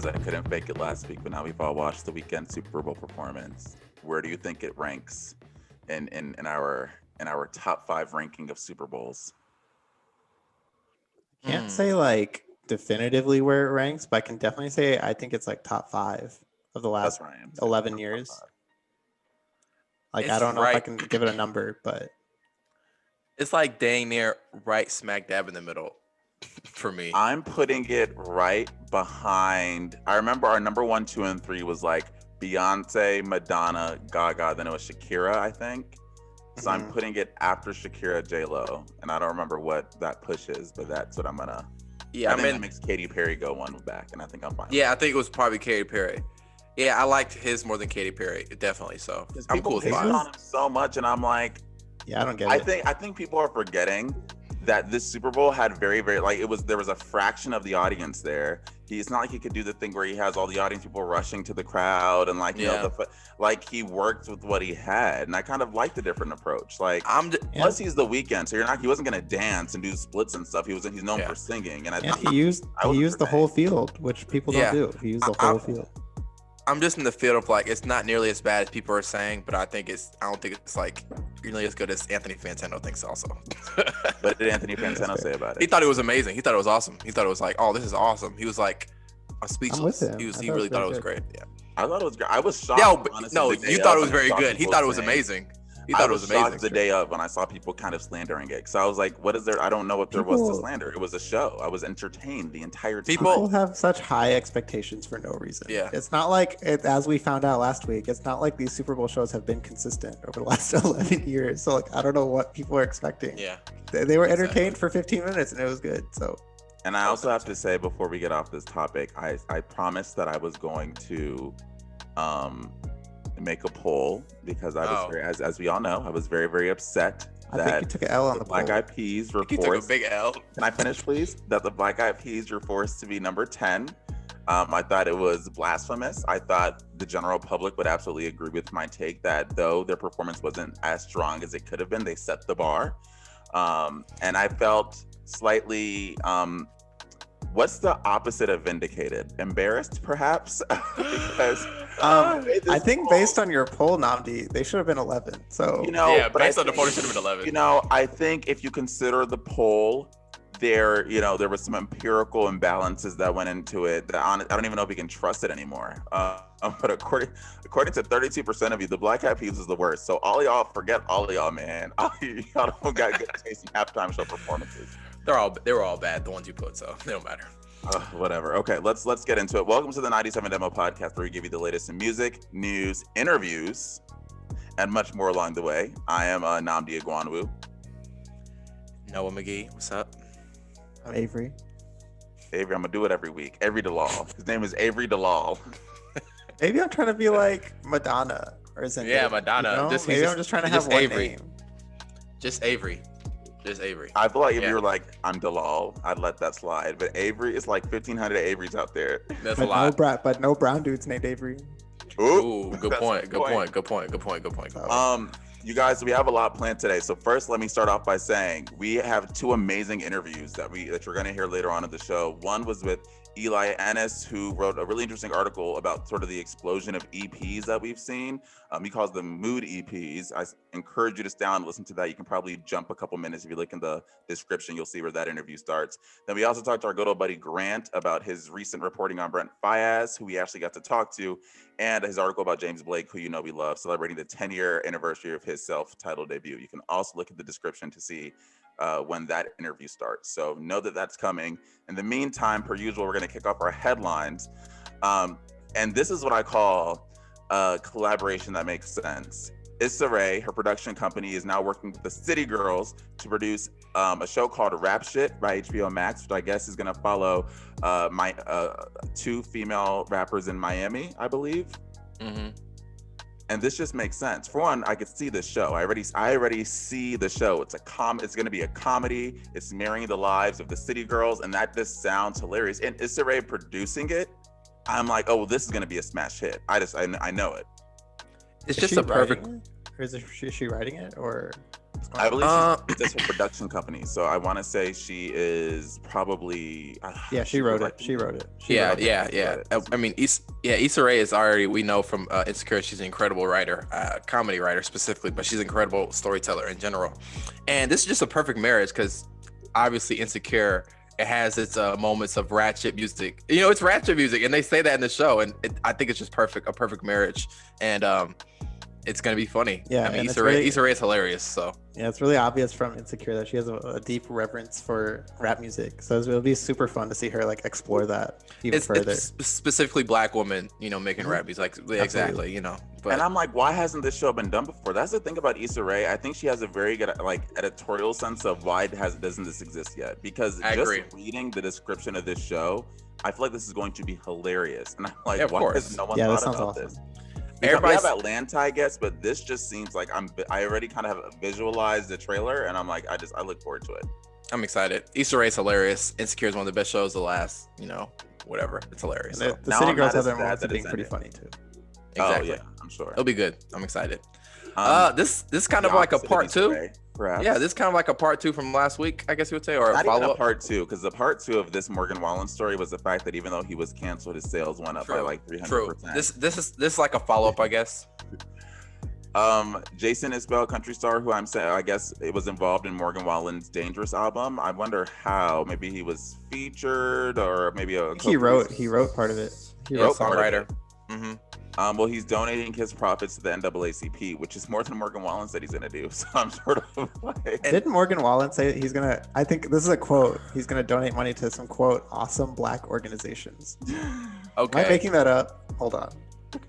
Guys, I couldn't fake it last week, but now we've all watched the weekend Super Bowl performance. Where do you think it ranks in our top 5 ranking of Super Bowls? Can't say like definitively where it ranks, but I can definitely say I think it's like top 5 of the last 11 years. Like, It's I don't know if I right. can give it a number, but It's like dang near right smack dab in the middle for me. I'm putting it right behind. I remember our number 1, 2, and 3 was like Beyonce, Madonna, Gaga. Then it was Shakira, I think. So I'm putting it after Shakira, J-Lo, and I don't remember what that push is, but that's what I'm gonna. Yeah, I think that makes Katy Perry go one back, and I think I'm fine. Yeah, I think it was probably Katy Perry. Yeah, I liked his more than Katy Perry, definitely. So I'm cool with it. it. On him so much, and I'm like, yeah, I don't get it. I think people are forgetting that this Super Bowl had very, very there was a fraction of the audience there. It's not like he could do the thing where he has all the audience people rushing to the crowd and you know, he worked with what he had, and I kind of like the different approach. Like, plus he's the Weeknd, so he wasn't gonna dance and do splits and stuff. He's known for singing, and he used the whole field, which people don't do. He used the whole field. I'm just in the field of like, it's not nearly as bad as people are saying, but I don't think it's like nearly as good as Anthony Fantano thinks also. What did Anthony Fantano say about it? He thought it was amazing. He thought it was awesome. He thought it was like, oh, this is awesome. He was like, I'm speechless. He really thought it was great. Yeah. I thought it was great. I was shocked. No, you thought it was very good. He thought it was amazing. He thought it was amazing. Shocked the day of when I saw people kind of slandering it. So I was like, what is there? I don't know what there was to slander. It was a show. I was entertained the entire time. People have such high expectations for no reason. Yeah. It's not like, as we found out last week, it's not like these Super Bowl shows have been consistent over the last 11 years. So I don't know what people are expecting. Yeah. They were entertained for 15 minutes and it was good. So. And I also have to say, before we get off this topic, I promised that I was going to make a poll because I was as we all know, I was very, very upset that I think you took an L on the Black Eyed Peas were forced. You took a big L. Can I finish, please? That the Black Eyed Peas were forced to be number 10. I thought it was blasphemous. I thought the general public would absolutely agree with my take that though their performance wasn't as strong as it could have been, they set the bar. And I felt slightly what's the opposite of vindicated? Embarrassed, perhaps? Because I think based on your poll, Nnamdi, they should have been 11. So based on the poll, they should have been 11. I think if you consider the poll, there was some empirical imbalances that went into it. That I don't even know if we can trust it anymore. But according to 32% of you, the Black Eyed Peas is the worst. So all y'all, forget all of y'all, man. Y'all don't got good taste in halftime show performances. They were all bad, the ones you put, so they don't matter. Whatever. Okay, let's get into it. Welcome to the 97 Demo Podcast, where we give you the latest in music, news, interviews, and much more along the way. I am Nnamdi Agwanwu. Noah McGee, what's up? I'm Avery. I'm gonna do it every week. Avery Dalal. His name is Avery Dalal. Maybe I'm trying to be like Madonna or something. Yeah, Madonna. Maybe I'm just trying to have one Avery. name. Just Avery. Just Avery. I feel like if you were like, I'm Dalal, I'd let that slide. But Avery is like 1,500 Averys out there. That's a lot. But no brown dudes named Avery. Ooh, good point. You guys, we have a lot planned today. So first, let me start off by saying we have 2 amazing interviews that you're going to hear later on in the show. One was with Eli Enis, who wrote a really interesting article about sort of the explosion of EPs that we've seen. He calls them mood EPs. I encourage you to stay on and listen to that. You can probably jump a couple minutes. If you look in the description, you'll see where that interview starts. Then we also talked to our good old buddy Grant about his recent reporting on Brent Faiyaz, who we actually got to talk to, and his article about James Blake, who we love, celebrating the 10-year anniversary of his self-titled debut. You can also look at the description to see when that interview starts. So know that that's coming. In the meantime, per usual, we're going to kick off our headlines. And this is what I call a collaboration that makes sense. Issa Rae, her production company, is now working with the City Girls to produce a show called Rap Shit by HBO Max, which I guess is going to follow my 2 female rappers in Miami, I believe. Mm-hmm. And this just makes sense. For one, I could see this show. I already see the show. It's going to be a comedy. It's marrying the lives of the City Girls, and that just sounds hilarious. And Issa Rae producing it, I'm like, oh, well, this is going to be a smash hit. I know it. It's just a perfect. Is she writing it or? I believe she's her production company, so I want to say she is probably. She wrote it. She wrote it. I mean, Issa Rae is already, we know from Insecure, she's an incredible writer, comedy writer specifically, but she's an incredible storyteller in general. And this is just a perfect marriage because obviously Insecure, it has its moments of ratchet music. You know, it's ratchet music, and they say that in the show, and I think it's just a perfect marriage. And it's gonna be funny. Yeah, I mean, Issa Rae is hilarious. So yeah, it's really obvious from Insecure that she has a deep reverence for rap music. So it'll be super fun to see her like explore that even further. It's specifically Black women, you know, making rap music. Like, exactly, you know. But, and I'm like, why hasn't this show been done before? That's the thing about Issa Rae. I think she has a very good like editorial sense of why doesn't this exist yet? Because reading the description of this show, I feel like this is going to be hilarious. And I'm like, why has no one thought about this? Everybody have Atlanta guests, but this just seems like I already kind of have visualized the trailer, and I'm like, I look forward to it. I'm excited. Issa Rae's hilarious. Insecure is one of the best shows of the last, you know, whatever. It's hilarious. The City Girls have their moments of being pretty funny too. Exactly. Oh yeah, I'm sure it'll be good. I'm excited. This kind of like a part two. Perhaps. Yeah, this kind of like a part two from last week, I guess you would say, or not a follow-up. Even a part two, because the part two of this Morgan Wallen story was the fact that even though he was canceled, his sales went up by like 300%. This is like a follow-up, I guess. Jason Isbell, country star, who I guess it was involved in Morgan Wallen's Dangerous album. I wonder how. Maybe he was featured, or maybe he wrote part of it. He wrote songwriter. Mm-hmm. Well, he's donating his profits to the NAACP, which is more than Morgan Wallen said he's going to do. So I'm sort of like... Didn't Morgan Wallen say he's going to... I think this is a quote. He's going to donate money to some, quote, awesome Black organizations. Okay. Am I making that up? Hold on.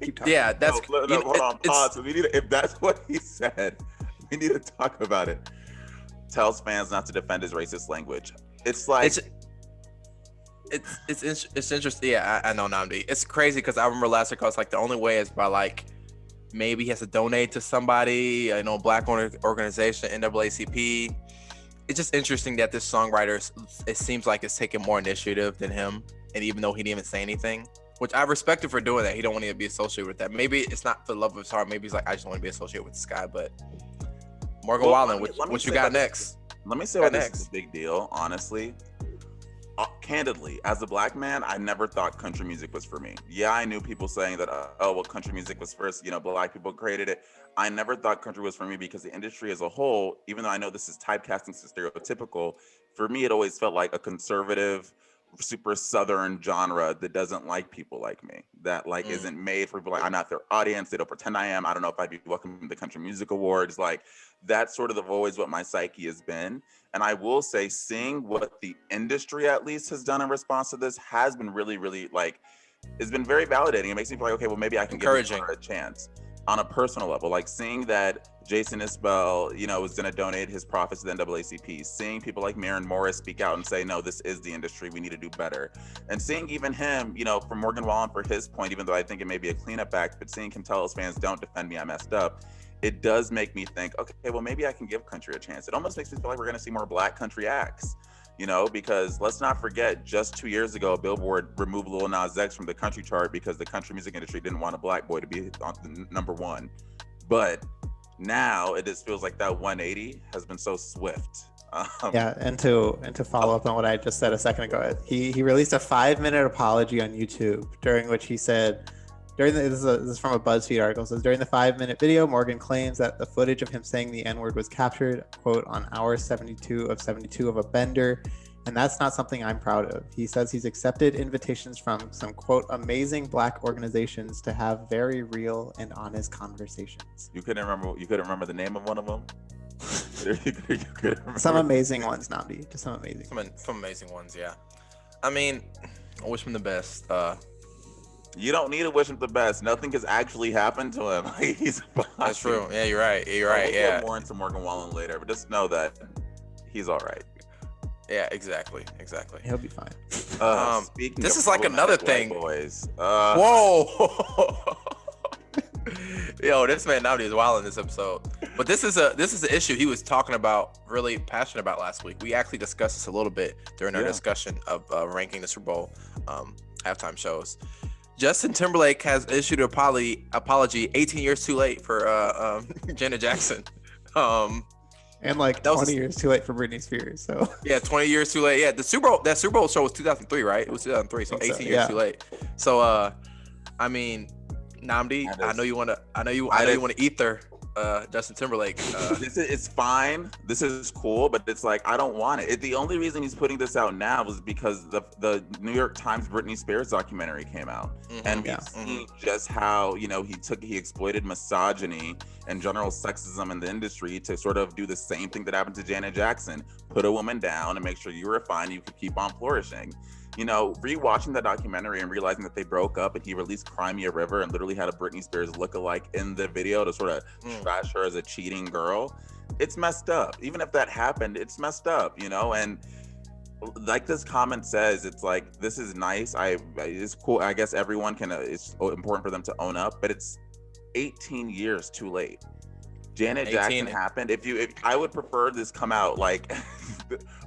Keep talking. Yeah, that's... No, hold on. Pause. If that's what he said, we need to talk about it. Tells fans not to defend his racist language. It's like... It's interesting. Yeah, I know Nnamdi. It's crazy because I remember last week I was like, the only way is by like maybe he has to donate to somebody, you know, Black organization, NAACP. It's just interesting that this songwriter, it seems like it's taking more initiative than him, and even though he didn't even say anything, which I respect him for doing that. He don't want to be associated with that. Maybe it's not for the love of his heart. Maybe he's like, I just want to be associated with this guy. But Morgan Wallen, what you got next? Let me say why this is a big deal, honestly. Candidly, as a Black man, I never thought country music was for me. Yeah, I knew people saying that, country music was first, you know, Black people created it. I never thought country was for me because the industry as a whole, even though I know this is typecasting, stereotypical, for me, it always felt like a conservative, super Southern genre that doesn't like people like me, that like isn't made for people like, I'm not their audience. They don't pretend I am. I don't know if I'd be welcome to the Country Music Awards. Like that's sort of always what my psyche has been. And I will say, seeing what the industry at least has done in response to this has been really, really like, it's been very validating. It makes me feel like, okay, well, maybe I can give it a chance on a personal level. Like seeing that Jason Isbell, you know, was going to donate his profits to the NAACP, seeing people like Maren Morris speak out and say, no, this is the industry, we need to do better. And seeing even him, you know, from Morgan Wallen for his point, even though I think it may be a cleanup act, but seeing him tell his fans, don't defend me, I messed up. It does make me think, okay, well, maybe I can give country a chance. It almost makes me feel like we're going to see more Black country acts, you know, because let's not forget, just 2 years ago, Billboard removed Lil Nas X from the country chart because the country music industry didn't want a Black boy to be on the number one. But now it just feels like that 180 has been so swift. Yeah, and to follow up on what I just said a second ago, he released a 5-minute apology on YouTube during which he said, this is from a BuzzFeed article, says during the 5-minute video, Morgan claims that the footage of him saying the N-word was captured, quote, on hour 72 of 72 of a bender, and that's not something I'm proud of. He says he's accepted invitations from some, quote, amazing Black organizations to have very real and honest conversations. You couldn't remember the name of one of them? Some amazing ones, Nnamdi. Just some amazing ones, yeah. I mean, I wish him the best. You don't need to wish him the best. Nothing has actually happened to him. Like, he's fine. That's true. Yeah, you're right. We'll get more into Morgan Wallen later, but just know that he's all right. Yeah, exactly. He'll be fine. This is like another thing. Boys. Whoa. Yo, this man Nnamdi is wild in this episode. But this is an issue he was talking about, really passionate about last week. We actually discussed this a little bit during our discussion of ranking the Super Bowl halftime shows. Justin Timberlake has issued an apology 18 years too late for Janet Jackson. And like That was 20 years too late for Britney Spears. So Yeah, 20 years too late. Yeah, the Super Bowl, that Super Bowl show was 2003, right? It was 2003, so 18 years too late. So, I mean, Nnamdi, I know you want to ether Justin Timberlake. It's fine. This is cool, but it's like I don't want it. The only reason he's putting this out now was because the New York Times Britney Spears documentary came out, and we've seen just how he exploited misogyny and general sexism in the industry to sort of do the same thing that happened to Janet Jackson: put a woman down and make sure you were fine, you could keep on flourishing. Rewatching the documentary and realizing that they broke up and he released Cry Me a River and literally had a Britney Spears lookalike in the video to sort of trash her as a cheating girl, it's messed up. Even if that happened, it's messed up, and like this comment says, it's like, this is nice, it's cool, I guess everyone can, it's important for them to own up, but it's 18 years too late. Janet Jackson happened. If I would prefer this come out like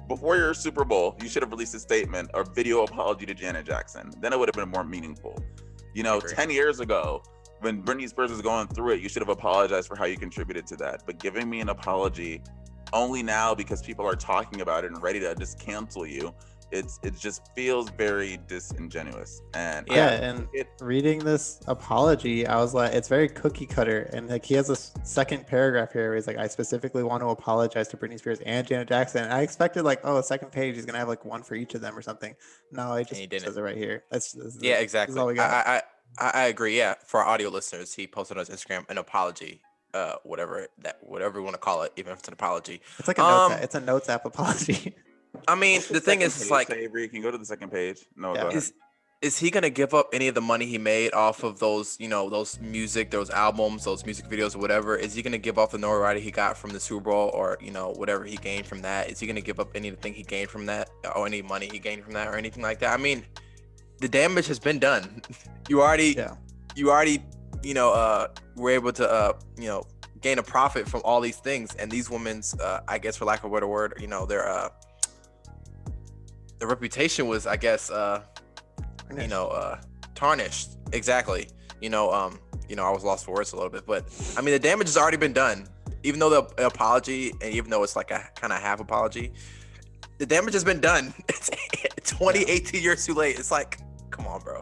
before your Super Bowl, you should have released a statement or video apology to Janet Jackson. Then it would have been more meaningful. 10 years ago, when Britney Spears was going through it, you should have apologized for how you contributed to that. But giving me an apology only now because people are talking about it and ready to just cancel you, it just feels very disingenuous. And reading this apology, I was like, it's very cookie cutter. And like he has a second paragraph here where he's like, I specifically want to apologize to Britney Spears and Janet Jackson. And I expected like, a second page, he's gonna have like one for each of them or something. No, it just says it right here. Exactly. All we got. I agree. Yeah, for our audio listeners, he posted on his Instagram an apology. Whatever you want to call it, even if it's an apology. It's like a notes app. It's a notes app apology. I mean, the thing is, it's like, Avery, can you go to the second page? No, is he gonna give up any of the money he made off of those, those albums, those music videos, or whatever? Is he gonna give off the notoriety he got from the Super Bowl, or whatever he gained from that? Is he gonna give up anything he gained from that, or any money he gained from that, or anything like that? I mean, the damage has been done. You already, were able to, gain a profit from all these things, and these women's, I guess, for lack of a better word, their reputation was, I guess, tarnished. Exactly. I was lost for words a little bit, but I mean, the damage has already been done. Even though the apology, and even though it's like a kind of half apology, the damage has been done. It's 18 years too late. It's like, come on, bro.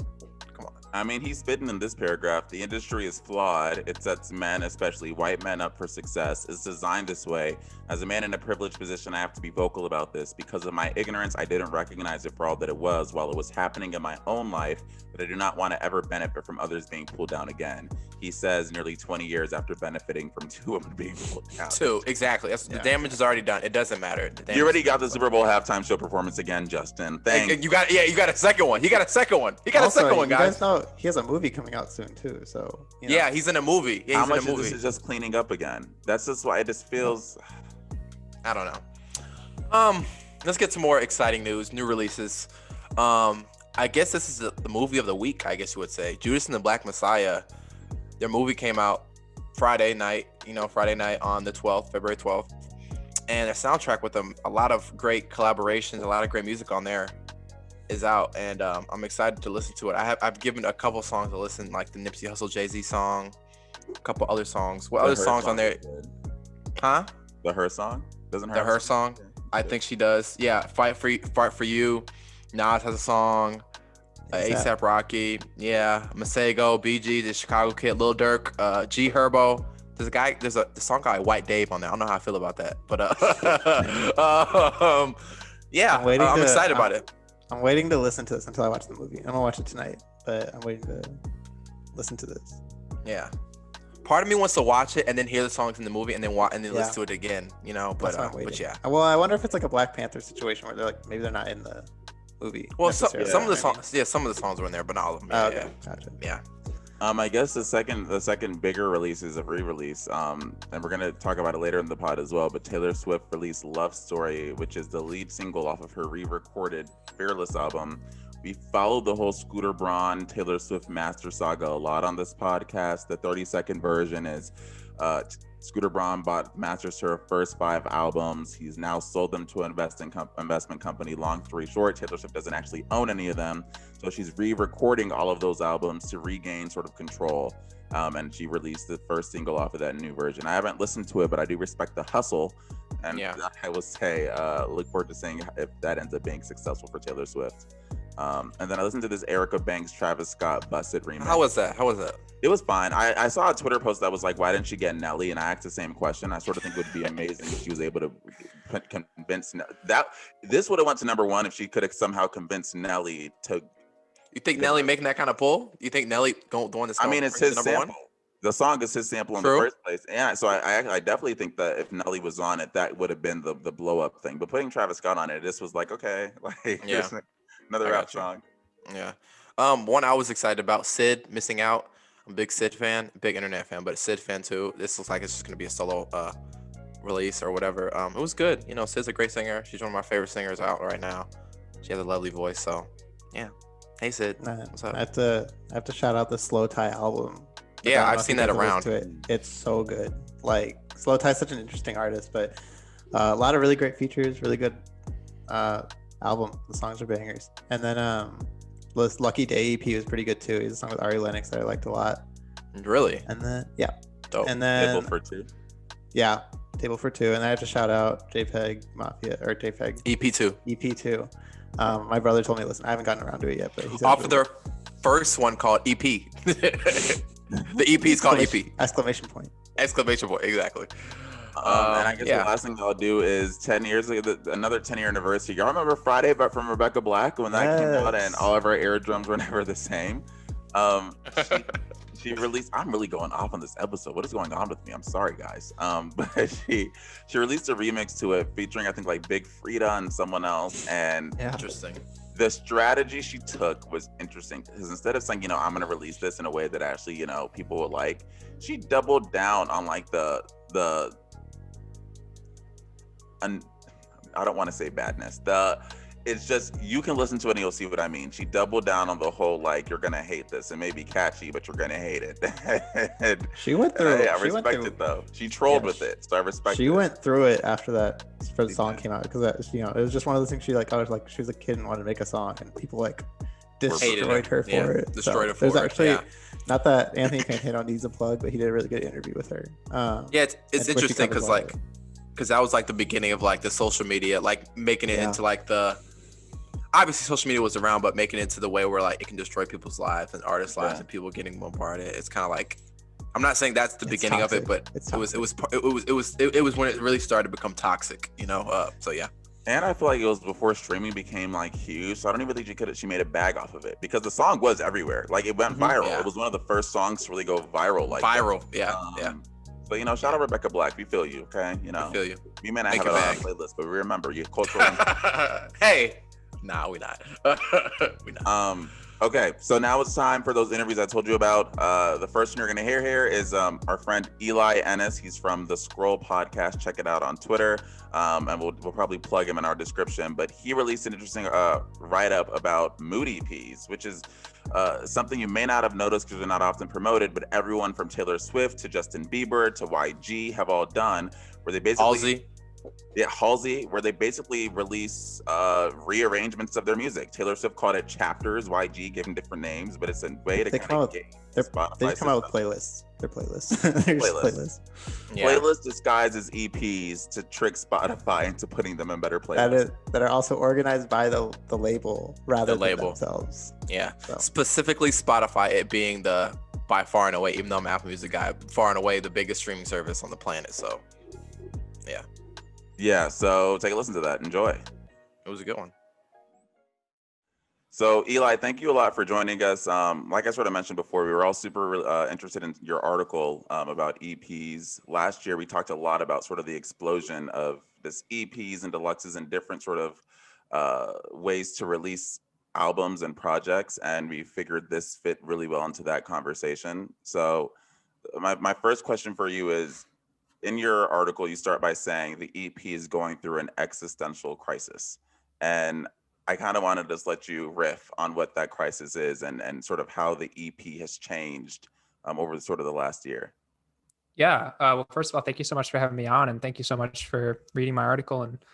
I mean, he's spitting in this paragraph. The industry is flawed. It sets men, especially white men, up for success. It's designed this way. As a man in a privileged position, I have to be vocal about this. Because of my ignorance, I didn't recognize it for all that it was while it was happening in my own life, but I do not want to ever benefit from others being pulled down again. He says nearly 20 years after benefiting from two women being pulled down. Exactly. The damage is already done. It doesn't matter. You already got the Super Bowl halftime show performance again, Justin. Thanks. You got a second one. He got a second one. Guys. You guys know he has a movie coming out soon too. So yeah, he's in a movie. How much of this is just cleaning up again? That's just why it just feels. I don't know. Let's get some more exciting news, new releases. I guess this is the movie of the week, I guess you would say. Judas and the Black Messiah. Their movie came out Friday night on the 12th, February 12th. And a soundtrack with a lot of great collaborations, a lot of great music on there is out. And I'm excited to listen to it. I've given a couple songs to listen, like the Nipsey Hussle Jay-Z song, a couple other songs. What other songs on there? Huh? The Her song? Doesn't her? The Her song? I think she does. Yeah, Fight for You. Nas has a song. ASAP Rocky, Masego, BG, the Chicago Kid, Lil Durk, G Herbo. There's a song called White Dave on there. I don't know how I feel about that, but I'm excited about it. I'm waiting to listen to this until I watch the movie. I'm gonna watch it tonight, but I'm waiting to listen to this. Yeah, part of me wants to watch it and then hear the songs in the movie and then listen to it again. But yeah. Well, I wonder if it's like a Black Panther situation where they're like maybe they're not in the movie. Well, some of the songs were in there, but not all of them. Okay. Gotcha. Yeah. I guess the second bigger release is a re-release. And we're gonna talk about it later in the pod as well. But Taylor Swift released "Love Story," which is the lead single off of her re-recorded "Fearless" album. We followed the whole Scooter Braun Taylor Swift master saga a lot on this podcast. The 30-second version is Scooter Braun masters her first 5 albums. He's now sold them to an investment company. Long story short, Taylor Swift doesn't actually own any of them. So she's re-recording all of those albums to regain sort of control. And she released the first single off of that new version. I haven't listened to it, but I do respect the hustle. And Yeah. I will say, look forward to seeing if that ends up being successful for Taylor Swift. And then I listened to this Erica Banks, Travis Scott, Busted remix. How was that? It was fine. I saw a Twitter post that was like, why didn't she get Nelly? And I asked the same question. I sort of think it would be amazing if she was able to convince that this would have went to number one if she could have somehow convinced Nelly to. You think Nelly making that kind of pull? You think Nelly going the one that's? I mean, it's his number sample. one? The song is his sample in True. the first place. Yeah, so I definitely think that if Nelly was on it, that would have been the blow up thing. But putting Travis Scott on it, this was like, okay, like Yeah. here's another rap song. Yeah. One I was excited about, Sid Missing Out. I'm a big Sid fan, big internet fan, but Sid fan too. This looks like it's just gonna be a solo release or whatever. It was good. You know, Sid's a great singer. She's one of my favorite singers out right now. She has a lovely voice. So yeah. Hey Sid. What's up? I have to shout out the Slow Tie album. Yeah, I've seen that around. It's so good. Like Slow Tie is such an interesting artist, but a lot of really great features, really good album. The songs are bangers. And then this Lucky Day EP was pretty good too. He's a song with Ari Lennox that I liked a lot. Really? And then yeah. Dope. And then Table for Two. Yeah, Table for Two. And I have to shout out JPEG Mafia or JPEG EP2. EP2. My brother told me, listen, I haven't gotten around to it yet, but he said Off of their first one called EP. The EP is called EP. Exclamation point. Exclamation point. Exactly. And I guess the last thing I'll do is 10 years ago, another 10-year anniversary. Y'all remember Friday, but from Rebecca Black when that came out, and all of our eardrums were never the same. She released. I'm really going off on this episode. What is going on with me? I'm sorry, guys. But she released a remix to it featuring, I think, like Big Frida and someone else. And Interesting. The strategy she took was interesting because instead of saying, I'm going to release this in a way that actually, people would like, she doubled down on like I don't want to say badness. It's just, you can listen to it and you'll see what I mean. She doubled down on the whole, like, you're going to hate this. It may be catchy, but you're going to hate it. She went through I respect it, though. She trolled with it, so I respect it. She went through it after that first song came out because, it was just one of those things she was a kid and wanted to make a song and people, like, destroyed her for it. Destroyed her for there's it. Actually, not that Anthony Fantano needs a plug, but he did a really good interview with her. It's interesting because that was like the beginning of like the social media, like making it into like obviously social media was around, but making it into the way where like it can destroy people's lives and artists' lives and people getting bombarded. It's kind of like, I'm not saying that's the beginning toxic. of it, but it was when it really started to become toxic, so yeah. And I feel like it was before streaming became like huge, so I don't even think she made a bag off of it because the song was everywhere. Like it went viral. Yeah. It was one of the first songs to really go viral. Like viral, yeah. So shout out Rebecca Black. We feel you, okay? I feel you. We may not have it on our playlist, but we remember you culturally. Hey, nah, we not. We not. Okay, so now it's time for those interviews I told you about. The first one you're gonna hear here is our friend Eli Enis. He's from the Scroll podcast. Check it out on Twitter, and we'll probably plug him in our description. But he released an interesting write-up about mood EPs, which is something you may not have noticed because they're not often promoted, but everyone from Taylor Swift to Justin Bieber to YG have all done, where they basically Halsey, where they basically release rearrangements of their music. Taylor Swift called it chapters. YG gave them different names, but it's a way to they come out with playlists. They're playlists. Playlists. Yeah. Playlists disguised as EPs to trick Spotify into putting them in better playlists. That are also organized by the label rather than themselves. Yeah. So. Specifically Spotify, it being by far and away, even though I'm an Apple Music guy, far and away the biggest streaming service on the planet. So yeah. Yeah, so take a listen to that. Enjoy. It was a good one. So Eli, thank you a lot for joining us. Like I sort of mentioned before, we were all super interested in your article about EPs. Last year, we talked a lot about sort of the explosion of this EPs and deluxes and different sort of ways to release albums and projects. And we figured this fit really well into that conversation. So my first question for you is, in your article, you start by saying the EP is going through an existential crisis. And I kind of wanted to just let you riff on what that crisis is and sort of how the EP has changed over sort of the last year. Yeah. Well, first of all, thank you so much for having me on. And thank you so much for reading my article and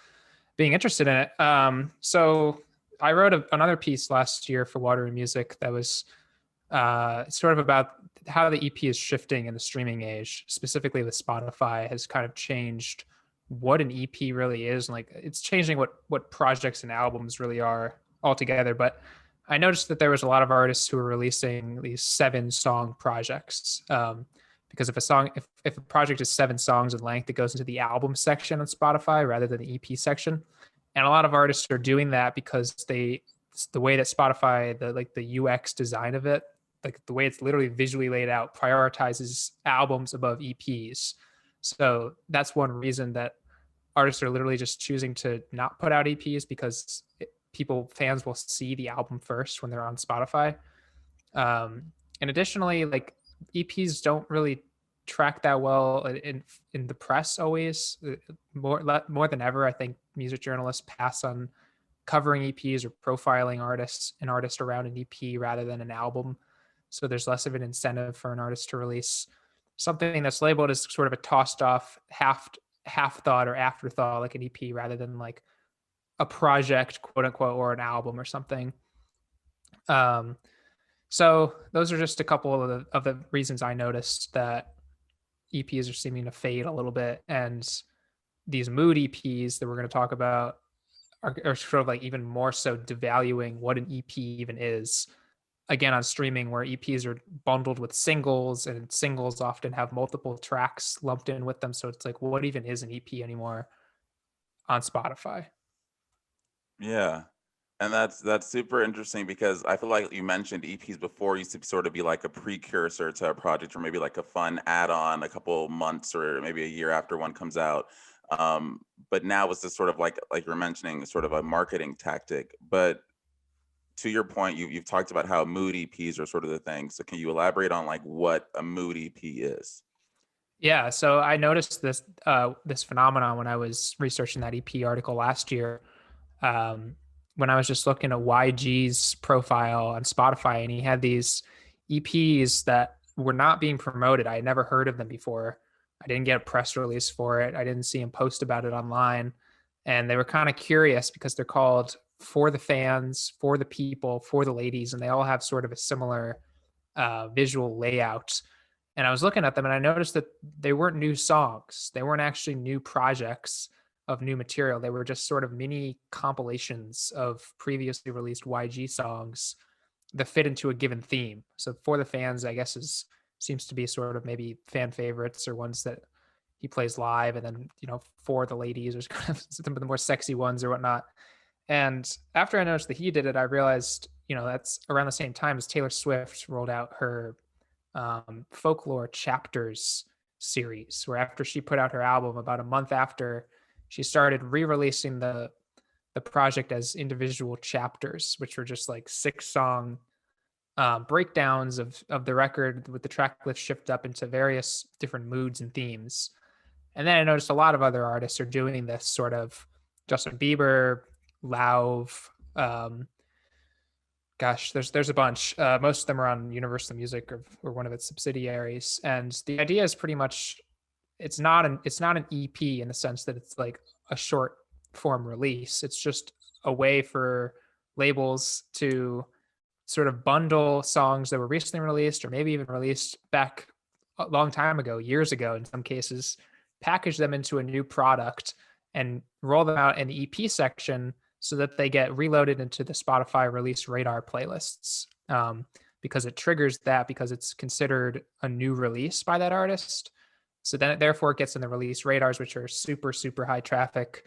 being interested in it. So I wrote another piece last year for Water and Music that was sort of about how the EP is shifting in the streaming age, specifically with Spotify, has kind of changed what an EP really is, and like it's changing what projects and albums really are altogether. But I noticed that there was a lot of artists who were releasing these 7-song projects. Because if a project is 7 songs in length, it goes into the album section on Spotify rather than the EP section. And a lot of artists are doing that because the way that Spotify, the UX design of it, like the way it's literally visually laid out, prioritizes albums above EPs. So that's one reason that artists are literally just choosing to not put out EPs, because fans will see the album first when they're on Spotify. And additionally, like EPs don't really track that well in the press always. More than ever, I think music journalists pass on covering EPs or profiling an artist around an EP rather than an album. So there's less of an incentive for an artist to release something that's labeled as sort of a tossed off half thought or afterthought, like an EP, rather than like a project, quote unquote, or an album or something. So those are just a couple of the reasons I noticed that EPs are seeming to fade a little bit, and these mood EPs that we're going to talk about are sort of like even more so devaluing what an EP even is. Again, on streaming, where EPs are bundled with singles, and singles often have multiple tracks lumped in with them. So it's like, what even is an EP anymore on Spotify? Yeah. And that's super interesting, because I feel like you mentioned EPs before used to sort of be like a precursor to a project, or maybe like a fun add-on a couple months or maybe a year after one comes out. But now it's just sort of like you're mentioning, sort of a marketing tactic. But to your point, you've talked about how mood EPs are sort of the thing. So can you elaborate on like what a mood EP is? Yeah, so I noticed this phenomenon when I was researching that EP article last year. When I was just looking at YG's profile on Spotify, and he had these EPs that were not being promoted. I had never heard of them before. I didn't get a press release for it. I didn't see him post about it online. And they were kind of curious because they're called For the Fans, For the People, For the Ladies, and they all have sort of a similar visual layout. And I was looking at them, and I noticed that they weren't new songs. They weren't actually new projects of new material. They were just sort of mini compilations of previously released YG songs that fit into a given theme. So For the Fans, I guess, seems to be sort of maybe fan favorites or ones that he plays live, and then, For the Ladies or kind of some of the more sexy ones or whatnot. And after I noticed that he did it, I realized, that's around the same time as Taylor Swift rolled out her Folklore Chapters series, where after she put out her album, about a month after, she started re-releasing the project as individual chapters, which were just like 6-song breakdowns of the record, with the track list shift up into various different moods and themes. And then I noticed a lot of other artists are doing this, sort of Justin Bieber, Lauv, there's a bunch. Most of them are on Universal Music or one of its subsidiaries. And the idea is pretty much, it's not an EP in the sense that it's like a short form release. It's just a way for labels to sort of bundle songs that were recently released, or maybe even released back a long time ago, years ago in some cases, package them into a new product and roll them out in the EP section so that they get reloaded into the Spotify release radar playlists, because it triggers that, because it's considered a new release by that artist. So then therefore it gets in the release radars, which are super, super high traffic.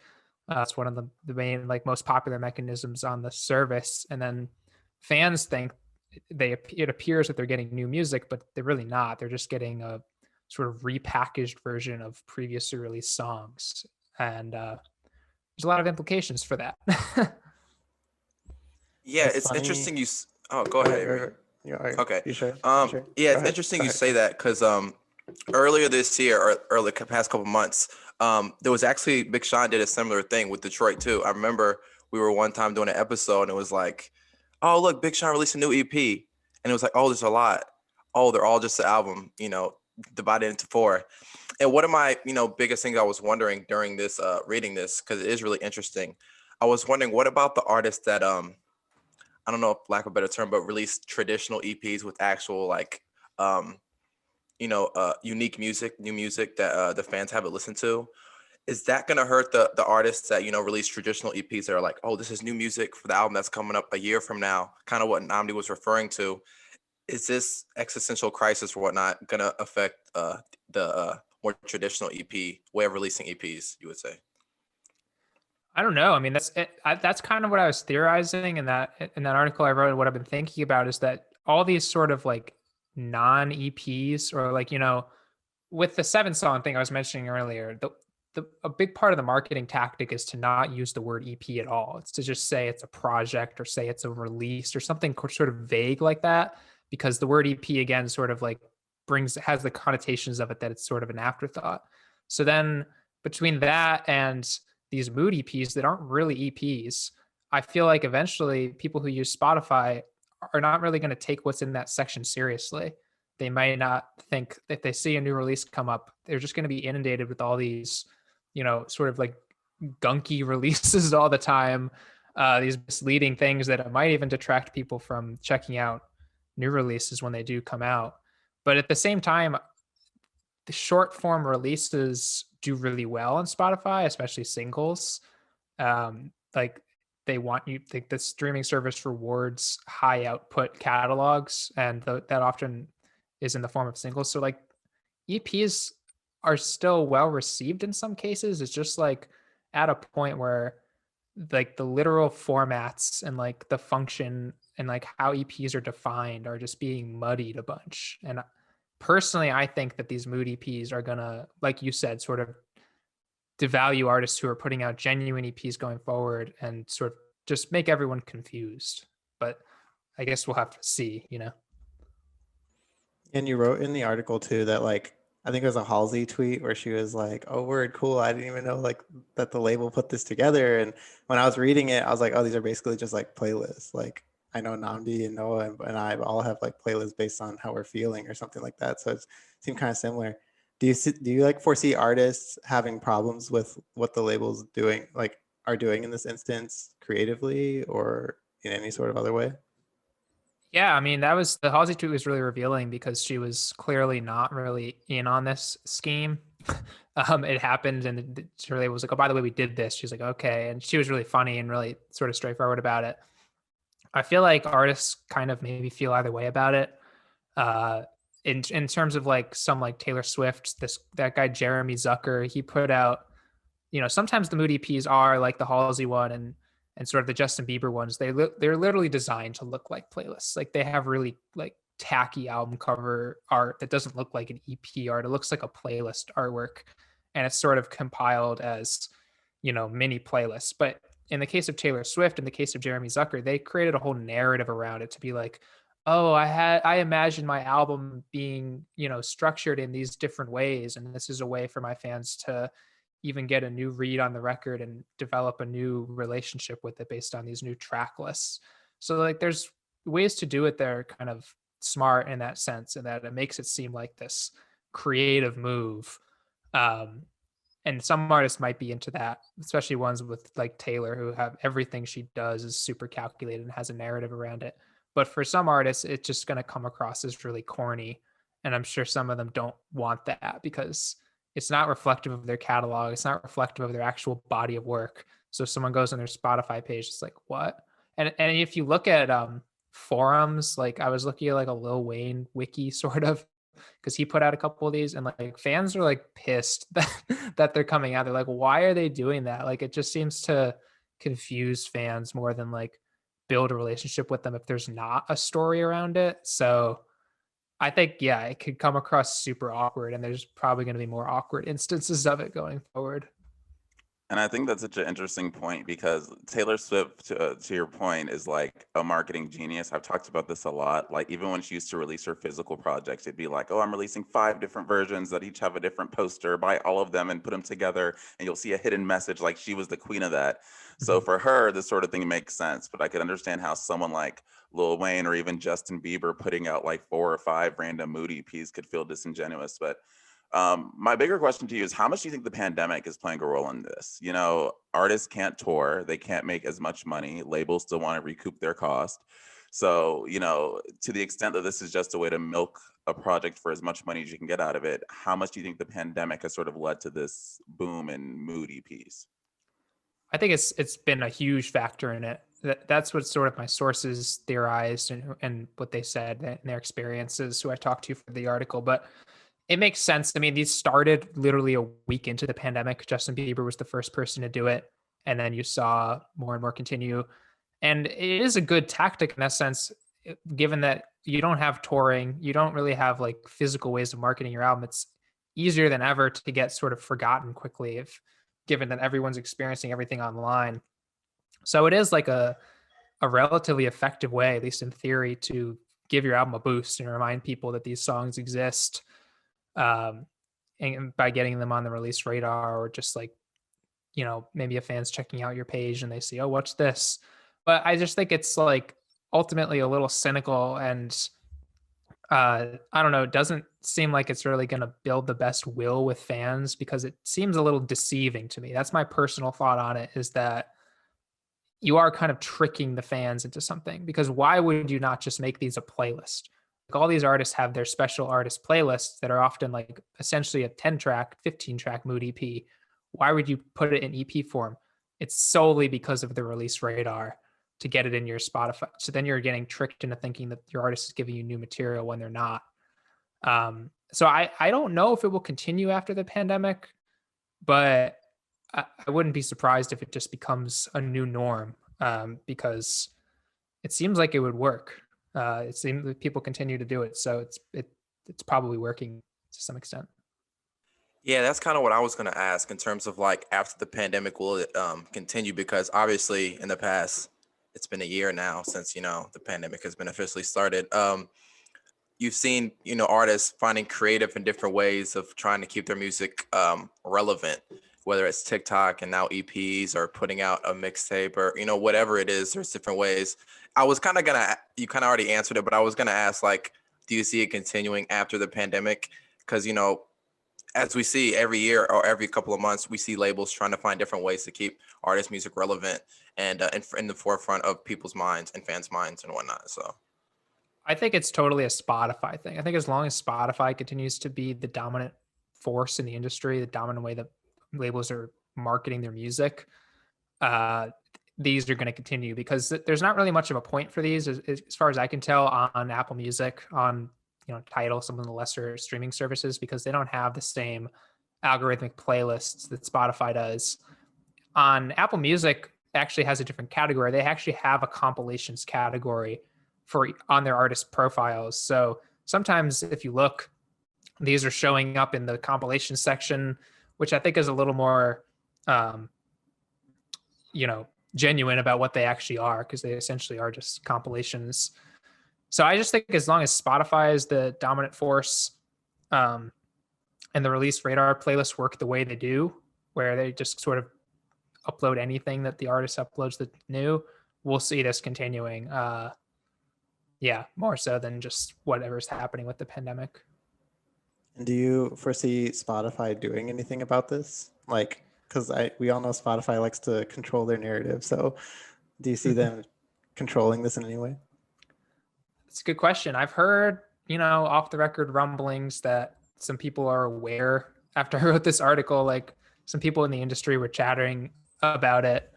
It's one of the main, like, most popular mechanisms on the service. And then fans think it appears that they're getting new music, but they're really not. They're just getting a sort of repackaged version of previously released songs. And there's a lot of implications for that. Yeah, That's it's funny. interesting. Go ahead, Avery. Okay. You sure? Yeah, it's interesting you say that, because earlier this year, or early past couple months, there was actually Big Sean did a similar thing with Detroit too. I remember we were one time doing an episode, and it was like, oh, look, Big Sean released a new EP, and it was like, oh, there's a lot. Oh, they're all just an album, divided into 4. And one of my, biggest things I was wondering during this, reading this, because it is really interesting, I was wondering, what about the artists that, I don't know, lack of a better term, but release traditional EPs with actual, like, unique music, new music that the fans haven't listened to? is that going to hurt the artists that, release traditional EPs that are like, oh, this is new music for the album that's coming up a year from now, kind of what Nnamdi was referring to? Is this existential crisis or whatnot going to affect the more traditional EP way of releasing EPs, you would say? I don't know. I mean, that's kind of what I was theorizing in that article I wrote. And what I've been thinking about is that all these sort of like non EPs, or like, with the 7-song thing I was mentioning earlier, a big part of the marketing tactic is to not use the word EP at all. It's to just say it's a project or say it's a release or something sort of vague like that, because the word EP again sort of like has the connotations of it that it's sort of an afterthought. So then between that and these mood EPs that aren't really EPs, I feel like eventually people who use Spotify are not really going to take what's in that section seriously. They might not think, if they see a new release come up, they're just going to be inundated with all these, sort of like gunky releases all the time, these misleading things that might even detract people from checking out new releases when they do come out. But at the same time, the short form releases do really well on Spotify, especially singles. Like the streaming service rewards high output catalogs, and that often is in the form of singles. So like EPs are still well received in some cases. It's just like at a point where like the literal formats and like the function and like how EPs are defined are just being muddied a bunch. And personally, I think that these mood EPs are gonna, like you said, sort of devalue artists who are putting out genuine EPs going forward and sort of just make everyone confused. But I guess we'll have to see, And you wrote in the article too that like, I think it was a Halsey tweet where she was like, "Oh, word, cool. I didn't even know like that the label put this together." And when I was reading it, I was like, "Oh, these are basically just like playlists. Like I know Nnamdi and Noah and I all have like playlists based on how we're feeling or something like that." So it seemed kind of similar. Do you like foresee artists having problems with what the labels are doing in this instance creatively or in any sort of other way? Yeah, I mean, the Halsey tweet was really revealing because she was clearly not really in on this scheme. It happened and her label was like, "Oh, by the way, we did this." She's like, "Okay." And she was really funny and really sort of straightforward about it. I feel like artists kind of maybe feel either way about it. In terms of like some like Taylor Swift, that guy Jeremy Zucker, he put out, sometimes the mood EPs are like the Halsey one and sort of the Justin Bieber ones. They're literally designed to look like playlists. Like they have really like tacky album cover art that doesn't look like an EP art. It looks like a playlist artwork, and it's sort of compiled as, mini playlists. But in the case of Taylor Swift, in the case of Jeremy Zucker, they created a whole narrative around it to be like, oh, I imagined my album being, structured in these different ways, and this is a way for my fans to even get a new read on the record and develop a new relationship with it based on these new track lists. So like there's ways to do it that are kind of smart in that sense, and that it makes it seem like this creative move. And some artists might be into that, especially ones with like Taylor, who have everything she does is super calculated and has a narrative around it. But for some artists, it's just going to come across as really corny. And I'm sure some of them don't want that because it's not reflective of their catalog. It's not reflective of their actual body of work. So if someone goes on their Spotify page, it's like, what? And if you look at forums, like I was looking at like a Lil Wayne wiki sort of, because he put out a couple of these, and like fans are like pissed that they're coming out. They're like, why are they doing that? Like it just seems to confuse fans more than like build a relationship with them if there's not a story around it. So I think, yeah, it could come across super awkward, and there's probably going to be more awkward instances of it going forward. And I think that's such an interesting point because Taylor Swift, to your point, is like a marketing genius. I've talked about this a lot. Like even when she used to release her physical projects, it'd be like, "Oh, I'm releasing 5 different versions that each have a different poster. Buy all of them and put them together, and you'll see a hidden message." Like she was the queen of that. So for her, this sort of thing makes sense. But I could understand how someone like Lil Wayne or even Justin Bieber putting out like 4 or 5 random mood EPs could feel disingenuous. But my bigger question to you is how much do you think the pandemic is playing a role in this? Artists can't tour, they can't make as much money, labels still want to recoup their cost. So, to the extent that this is just a way to milk a project for as much money as you can get out of it, how much do you think the pandemic has sort of led to this boom in mood EPs? I think it's been a huge factor in it. That's what sort of my sources theorized and what they said in their experiences, who I talked to for the article. But it makes sense. I mean, these started literally a week into the pandemic. Justin Bieber was the first person to do it. And then you saw more and more continue. And it is a good tactic in that sense, given that you don't have touring, you don't really have like physical ways of marketing your album. It's easier than ever to get sort of forgotten quickly, if given that everyone's experiencing everything online. So it is like a relatively effective way, at least in theory, to give your album a boost and remind people that these songs exist, and by getting them on the release radar, or just like, maybe a fan's checking out your page and they see, oh, what's this? But I just think it's like ultimately a little cynical, and I don't know, it doesn't seem like it's really going to build the best will with fans, because it seems a little deceiving to me. That's my personal thought on it, is that you are kind of tricking the fans into something, because why would you not just make these a playlist? Like, all these artists have their special artist playlists that are often like essentially a 10-track, 15-track mood EP. Why would you put it in EP form? It's solely because of the release radar, to get it in your Spotify. So then you're getting tricked into thinking that your artist is giving you new material when they're not. So I don't know if it will continue after the pandemic, but I wouldn't be surprised if it just becomes a new norm, because it seems like it would work. It seems that people continue to do it, so it's probably working to some extent. Yeah, that's kind of what I was going to ask in terms of like after the pandemic, will it continue? Because obviously in the past, it's been a year now since, the pandemic has been officially started. You've seen, artists finding creative and different ways of trying to keep their music relevant, whether it's TikTok and now EPs, or putting out a mixtape, or, whatever it is. There's different ways. I was kind of you kind of already answered it, but I was going to ask, like, do you see it continuing after the pandemic? Because, as we see every year or every couple of months, we see labels trying to find different ways to keep artist music relevant and in the forefront of people's minds and fans' minds and whatnot. So I think it's totally a Spotify thing. I think as long as Spotify continues to be the dominant force in the industry, the dominant way that labels are marketing their music, these are going to continue, because there's not really much of a point for these, as far as I can tell, on Apple Music, on Tidal, some of the lesser streaming services, because they don't have the same algorithmic playlists that Spotify does. On Apple Music, actually has a different category. They actually have a compilations category on their artist profiles. So sometimes if you look, these are showing up in the compilation section, which I think is a little more, genuine about what they actually are, because they essentially are just compilations. So I just think as long as Spotify is the dominant force, and the release radar playlists work the way they do, where they just sort of upload anything that the artist uploads that's new, we'll see this continuing. More so than just whatever's happening with the pandemic. And do you foresee Spotify doing anything about this? Like, because we all know Spotify likes to control their narrative. So do you see them controlling this in any way? It's a good question. I've heard, off the record rumblings that some people are aware. After I wrote this article, like, some people in the industry were chattering about it.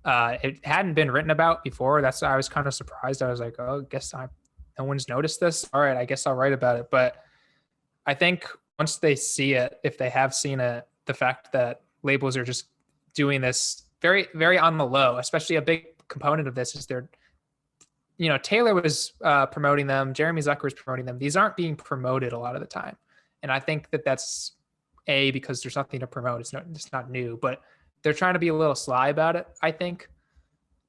It hadn't been written about before. That's why I was kind of surprised. I was like, oh, I guess no one's noticed this. All right, I guess I'll write about it. But I think once they see it, if they have seen it, the fact that labels are just doing this very, very on the low, especially a big component of this is they're, Taylor was promoting them, Jeremy Zucker was promoting them. These aren't being promoted a lot of the time. And I think that that's because there's nothing to promote. It's not new, but they're trying to be a little sly about it, I think.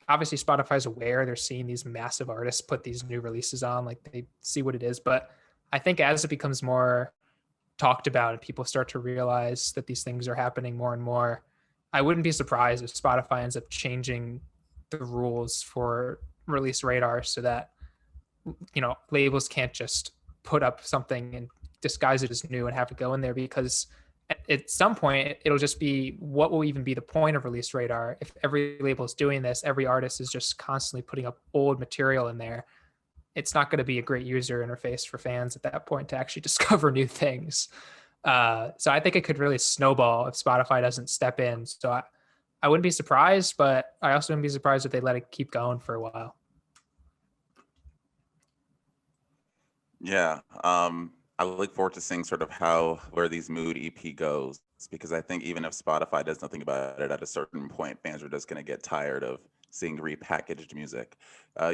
Obviously, Spotify's aware. They're seeing these massive artists put these new releases on, like they see what it is. But I think as it becomes more talked about and people start to realize that these things are happening more and more, I wouldn't be surprised if Spotify ends up changing the rules for release radar so that, labels can't just put up something and disguise it as new and have it go in there, because at some point it'll just be, what will even be the point of release radar if every label is doing this? Every artist is just constantly putting up old material in there. it's not going to be a great user interface for fans at that point to actually discover new things. So I think it could really snowball if Spotify doesn't step in. So I wouldn't be surprised, but I also wouldn't be surprised if they let it keep going for a while. Yeah. I look forward to seeing sort of where these mood EP goes, because I think even if Spotify does nothing about it, at a certain point, fans are just going to get tired of seeing repackaged music.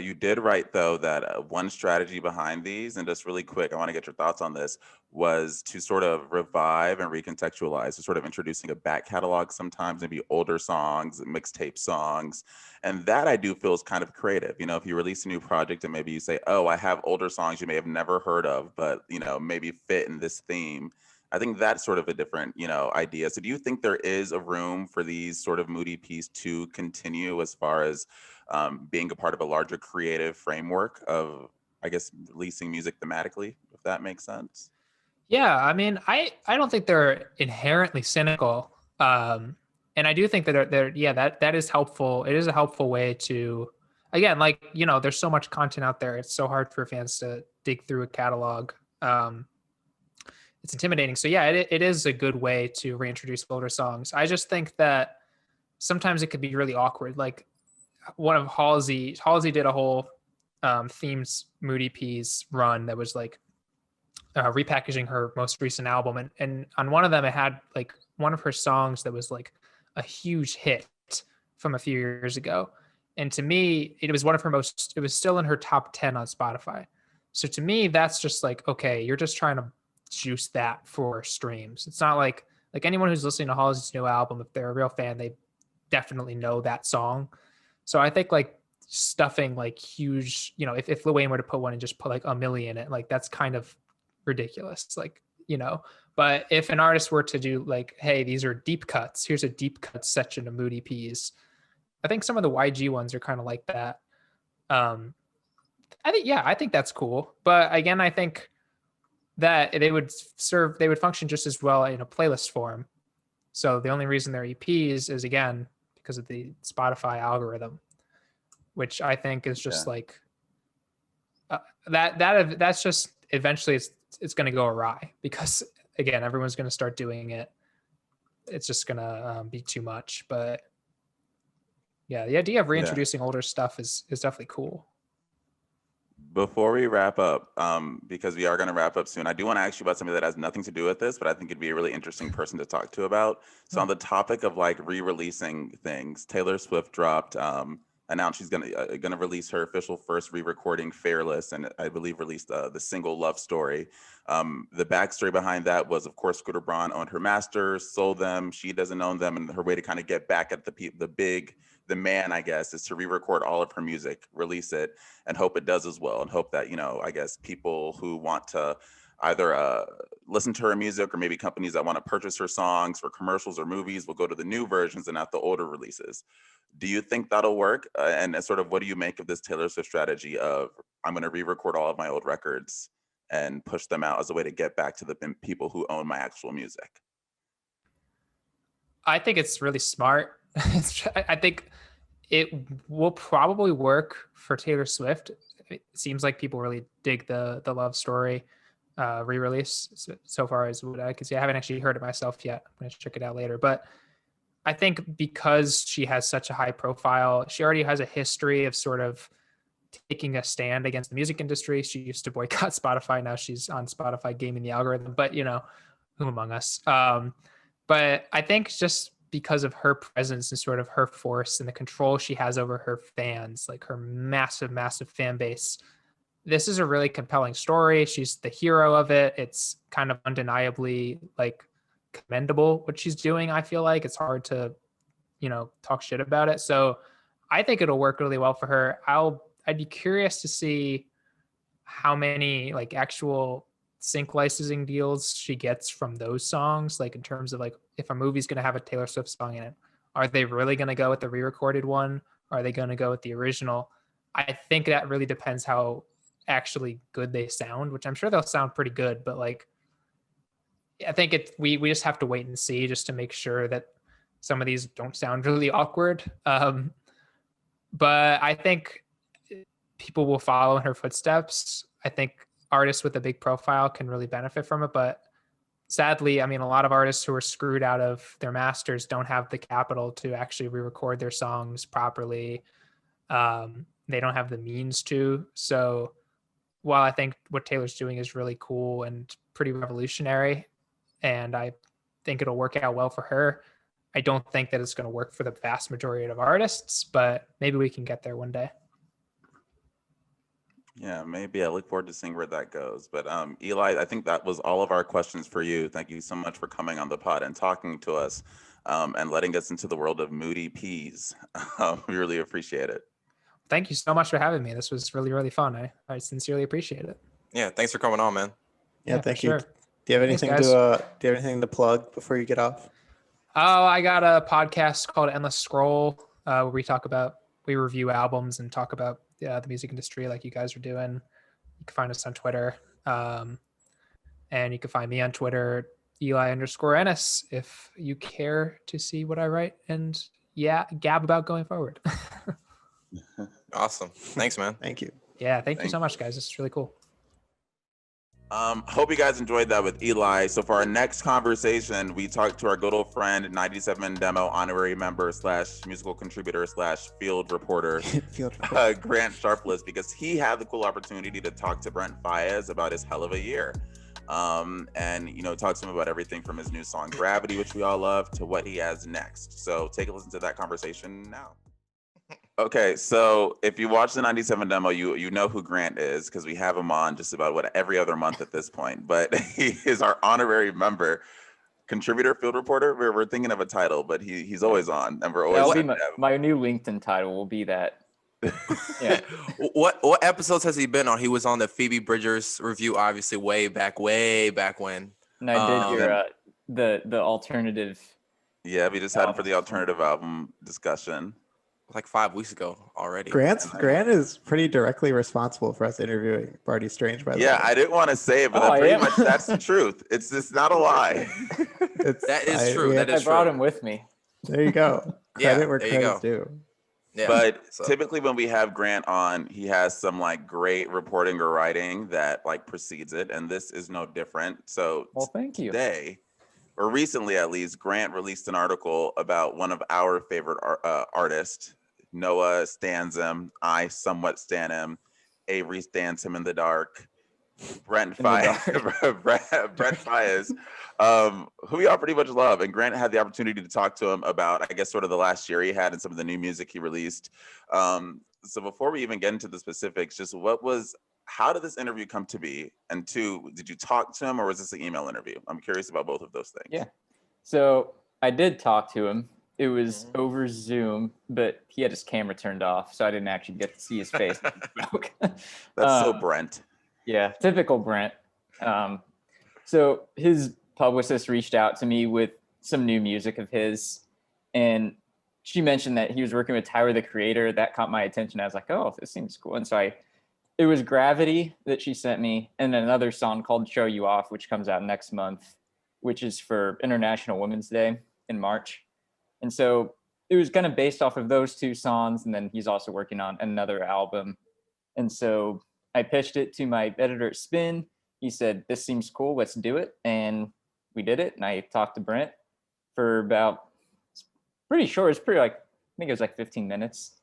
You did write, though, that one strategy behind these, and just really quick, I want to get your thoughts on this, was to sort of revive and recontextualize, so sort of introducing a back catalog sometimes, maybe older songs, mixtape songs. And that I do feel is kind of creative. You know, if you release a new project and maybe you say, oh, I have older songs you may have never heard of, but, you know, maybe fit in this theme. I think that's sort of a different, you know, idea. So do you think there is a room for these sort of moody EPs to continue as far as being a part of a larger creative framework of, I guess, releasing music thematically, if that makes sense? Yeah, I mean, I don't think they're inherently cynical. And I do think that that is helpful. It is a helpful way to, again, like, you know, there's so much content out there. It's so hard for fans to dig through a catalog. It's intimidating. So yeah, it is a good way to reintroduce older songs. I just think that sometimes it could be really awkward. Like one of Halsey did a whole themes moody EPs run that was like repackaging her most recent album. And on one of them, it had like one of her songs that was like a huge hit from a few years ago. And to me, it was it was still in her top 10 on Spotify. So to me, that's just like, okay, you're just trying to juice that for streams. It's not like anyone who's listening to Halsey's new album, if they're a real fan, they definitely know that song. So I think like stuffing like huge, you know, if Lil Wayne were to put one and just put like a million in it, like that's kind of ridiculous. Like, you know, but if an artist were to do like, hey, these are deep cuts, here's a deep cut section of moody EPs. I think some of the YG ones are kind of like that. I think that's cool. But again, I think that they would function just as well in a playlist form. So the only reason they're EPs is, again, because of the Spotify algorithm, which I think is just like that's just eventually it's going to go awry, because again, everyone's going to start doing it. It's just going to be too much. But yeah, the idea of reintroducing older stuff is definitely cool. Before we wrap up, because we are going to wrap up soon, I do want to ask you about something that has nothing to do with this, but I think it'd be a really interesting person to talk to about. So on the topic of like re-releasing things, Taylor Swift announced she's gonna release her official first re-recording, Fearless, and I believe released the single Love Story. The backstory behind that was, of course, Scooter Braun owned her masters, sold them. She doesn't own them, and her way to kind of get back at the man, I guess, is to re-record all of her music, release it, and hope it does as well, and hope that, you know, I guess people who want to either listen to her music, or maybe companies that want to purchase her songs for commercials or movies will go to the new versions and not the older releases. Do you think that'll work? And sort of what do you make of this Taylor Swift strategy of, I'm going to re-record all of my old records and push them out as a way to get back to the people who own my actual music? I think it's really smart. I think it will probably work for Taylor Swift. It seems like people really dig the Love Story re-release so far as what I can see. I haven't actually heard it myself yet. I'm going to check it out later. But I think because she has such a high profile, she already has a history of sort of taking a stand against the music industry. She used to boycott Spotify. Now she's on Spotify gaming the algorithm, but you know, who among us? But I think just because of her presence and sort of her force and the control she has over her fans, like her massive, massive fan base, this is a really compelling story. She's the hero of it. It's kind of undeniably like commendable what she's doing. I feel like it's hard to, you know, talk shit about it. So I think it'll work really well for her. I'd be curious to see how many like actual sync licensing deals she gets from those songs. Like in terms of like, if a movie's going to have a Taylor Swift song in it, are they really going to go with the re-recorded one? Or are they going to go with the original? I think that really depends how actually good they sound, which I'm sure they'll sound pretty good, but like, I think we just have to wait and see, just to make sure that some of these don't sound really awkward. But I think people will follow in her footsteps. I think artists with a big profile can really benefit from it. But sadly, I mean, a lot of artists who are screwed out of their masters don't have the capital to actually re-record their songs properly. They don't have the means to. So while I think what Taylor's doing is really cool and pretty revolutionary, and I think it'll work out well for her, I don't think that it's going to work for the vast majority of artists, but maybe we can get there one day. Yeah, maybe. I look forward to seeing where that goes. But Eli, I think that was all of our questions for you. Thank you so much for coming on the pod and talking to us and letting us into the world of Moody Peas. We really appreciate it. Thank you so much for having me. This was really, really fun. I sincerely appreciate it. Yeah, thanks for coming on, man. Yeah, thank you. Sure. Do you have anything Thanks, to do you have anything to plug before you get off? Oh, I got a podcast called Endless Scroll where we review albums and talk about the music industry like you guys are doing. You can find us on Twitter. And you can find me on Twitter, Eli_Enis, if you care to see what I write and gab about going forward. Awesome. Thanks, man. Thank you. Yeah, thank you so much, guys. This is really cool. Hope you guys enjoyed that with Eli. So for our next conversation, we talked to our good old friend, 97 Demo honorary member / musical contributor / field reporter, Grant Sharples, because he had the cool opportunity to talk to Brent Faiyaz about his hell of a year. And, you know, talk to him about everything from his new song Gravity, which we all love, to what he has next. So take a listen to that conversation now. Okay, so if you watch the 97 Demo, you know who Grant is because we have him on just about every other month at this point. But he is our honorary member, contributor, field reporter. We're thinking of a title, but he's always on, and we're always. That'll be my new LinkedIn title will be that. Yeah. What episodes has he been on? He was on the Phoebe Bridgers review, obviously way back when. And I did your the alternative. Yeah, we just had him for the alternative album discussion. Like 5 weeks ago already. Grant is pretty directly responsible for us interviewing Barty Strange, by the way. Yeah, I didn't want to say it, but much that's the truth. It's just not a lie. That is true. I brought him with me. There you go. Credit where credit's due. Yeah, but typically when we have Grant on, he has some like great reporting or writing that like precedes it, and this is no different. So thank you. Today, or recently at least, Grant released an article about one of our favorite artists. Noah stands him. I somewhat stan him. Avery stands him in the dark. Brent Faiyaz, who we all pretty much love. And Grant had the opportunity to talk to him about, I guess, sort of the last year he had and some of the new music he released. So before we even get into the specifics, just how did this interview come to be? And 2, did you talk to him or was this an email interview? I'm curious about both of those things. Yeah. So I did talk to him. It was over Zoom, but he had his camera turned off, so I didn't actually get to see his face. That's so Brent. Yeah, typical Brent. So his publicist reached out to me with some new music of his, and she mentioned that he was working with Tyler, the Creator. That caught my attention. I was like, oh, this seems cool. And so it was Gravity that she sent me, and another song called Show You Off, which comes out next month, which is for International Women's Day in March. And so it was kind of based off of those 2 songs. And then he's also working on another album. And so I pitched it to my editor at Spin. He said, this seems cool. Let's do it. And we did it. And I talked to Brent for about, it's pretty short. It's pretty I think it was like 15 minutes.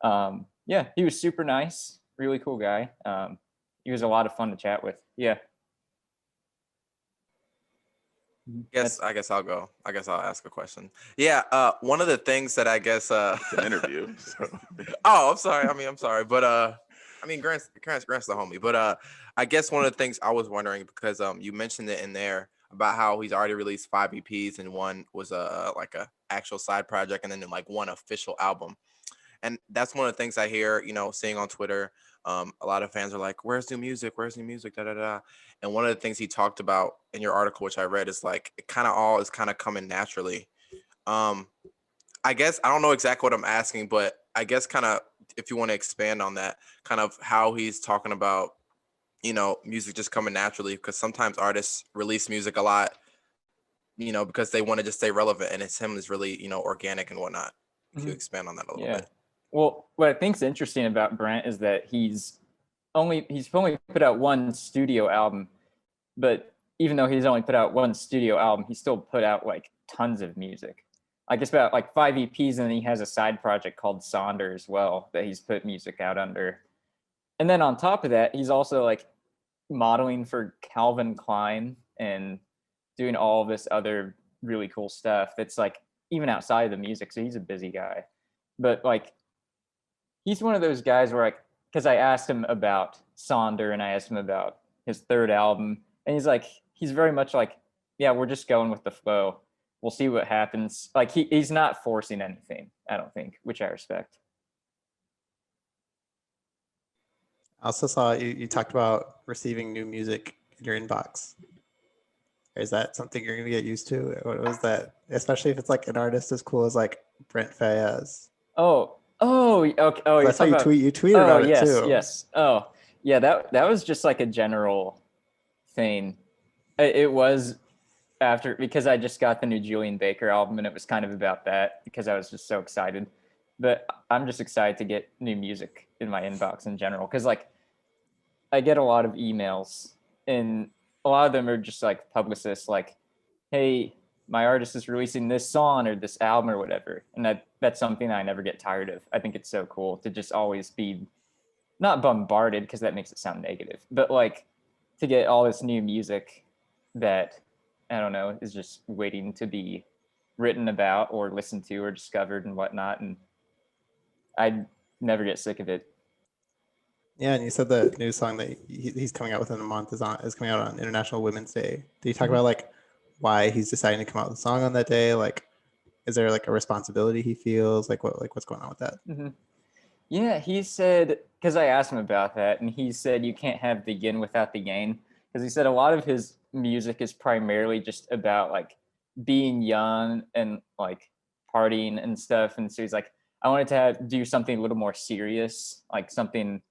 Yeah, he was super nice. Really cool guy. He was a lot of fun to chat with. Yeah. I guess I'll go. I guess I'll ask a question. Yeah. One of the things that I guess it's an interview. So. Oh, I'm sorry. I'm sorry. But Grant's the homie. But I guess one of the things I was wondering, because you mentioned it in there about how he's already released 5 EPs and one was like a actual side project and then like one official album. And that's one of the things I hear, seeing on Twitter. A lot of fans are like, where's new music? Where's new music? Da, da, da. And one of the things he talked about in your article, which I read, is like, it kind of all is kind of coming naturally. I guess, I don't know exactly what I'm asking, but I guess kind of, if you want to expand on that, kind of how he's talking about, music just coming naturally, because sometimes artists release music a lot, because they want to just stay relevant, and him is really, organic and whatnot. If you expand on that a little bit. Well, what I think's interesting about Brent is that he's only put out one studio album, but even though he's only put out one studio album, he still put out like tons of music. Like it's about like 5 EPs, and then he has a side project called Sonder as well that he's put music out under. And then on top of that, he's also like modeling for Calvin Klein and doing all this other really cool stuff that's like even outside of the music. So he's a busy guy. But like he's one of those guys where like, because I asked him about Sonder and I asked him about his third album, and he's very much like, yeah, we're just going with the flow. We'll see what happens. Like he's not forcing anything, I don't think, which I respect. I also saw you talked about receiving new music in your inbox. Is that something you're gonna get used to? What was that? Especially if it's like an artist as cool as like Brent Faiyaz. Okay. Oh, That's how you tweet. You tweeted oh, about yes, it too. Yes. Oh, yeah. That was just like a general thing. It was after, because I just got the new Julian Baker album, and it was kind of about that because I was just so excited. But I'm just excited to get new music in my inbox in general, because like I get a lot of emails, and a lot of them are just like publicists like, hey, my artist is releasing this song or this album or whatever. And that's something I never get tired of. I think it's so cool to just always be not bombarded, because that makes it sound negative, but like to get all this new music that, I don't know, is just waiting to be written about or listened to or discovered and whatnot. And I never get sick of it. Yeah, and you said the new song that he's coming out within a month is coming out on International Women's Day. Did you talk about like why he's deciding to come out with a song on that day? Like, is there like a responsibility he feels? Like what's going on with that? Mm-hmm. Yeah, he said, because I asked him about that, and he said you can't have the yin without the yang, because he said a lot of his music is primarily just about like being young and like partying and stuff. And so he's like, I wanted to do something a little more serious, like something,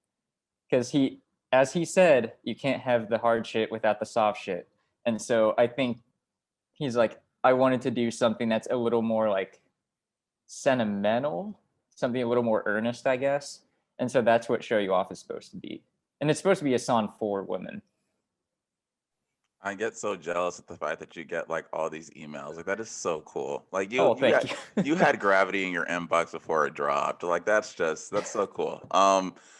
because as he said, you can't have the hard shit without the soft shit. And so I think he's like, I wanted to do something that's a little more like sentimental, something a little more earnest, I guess. And so that's what Show You Off is supposed to be. And it's supposed to be a song for women. I get so jealous at the fact that you get like all these emails. Like that is so cool. Like Thank you. you had Gravity in your inbox before it dropped. Like that's so cool.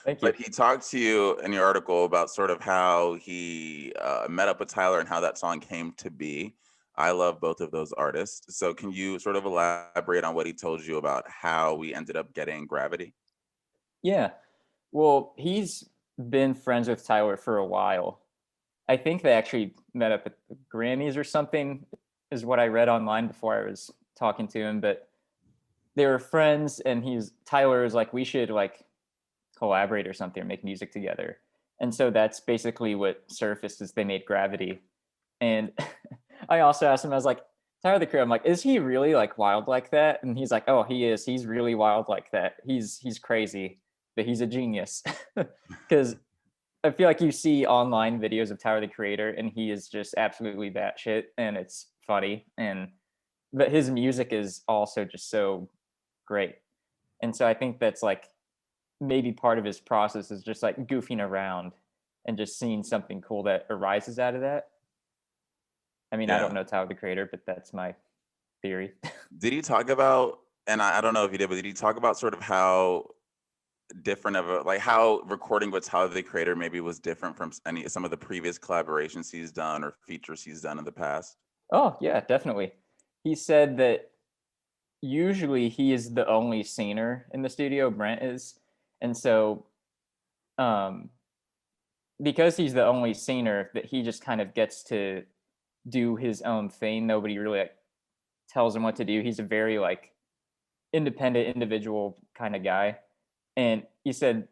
Thank you. But he talked to you in your article about sort of how he met up with Tyler and how that song came to be. I love both of those artists. So can you sort of elaborate on what he told you about how we ended up getting Gravity? Yeah. Well, he's been friends with Tyler for a while. I think they actually met up at the Grammys or something, is what I read online before I was talking to him. But they were friends, and Tyler was like, we should like collaborate or something or make music together. And so that's basically what surfaced, is they made Gravity. And I also asked him, I was like, Tyler the Creator, I'm like, is he really like wild like that? And he's like, oh, he is. He's really wild like that. He's crazy, but he's a genius. Because I feel like you see online videos of Tyler the Creator, and he is just absolutely batshit, and it's funny. But his music is also just so great. And so I think that's like maybe part of his process is just like goofing around and just seeing something cool that arises out of that. I mean, I don't know Tyler the Creator, but that's my theory. Did he talk about, and I don't know if he did, but did he talk about sort of how different of like how recording with Tyler the Creator maybe was different from some of the previous collaborations he's done or features he's done in the past? Oh, yeah, definitely. He said that usually he is the only singer in the studio, Brent is. And so because he's the only singer, that he just kind of gets to do his own thing. Nobody really like tells him what to do. He's a very like independent individual kind of guy. And he said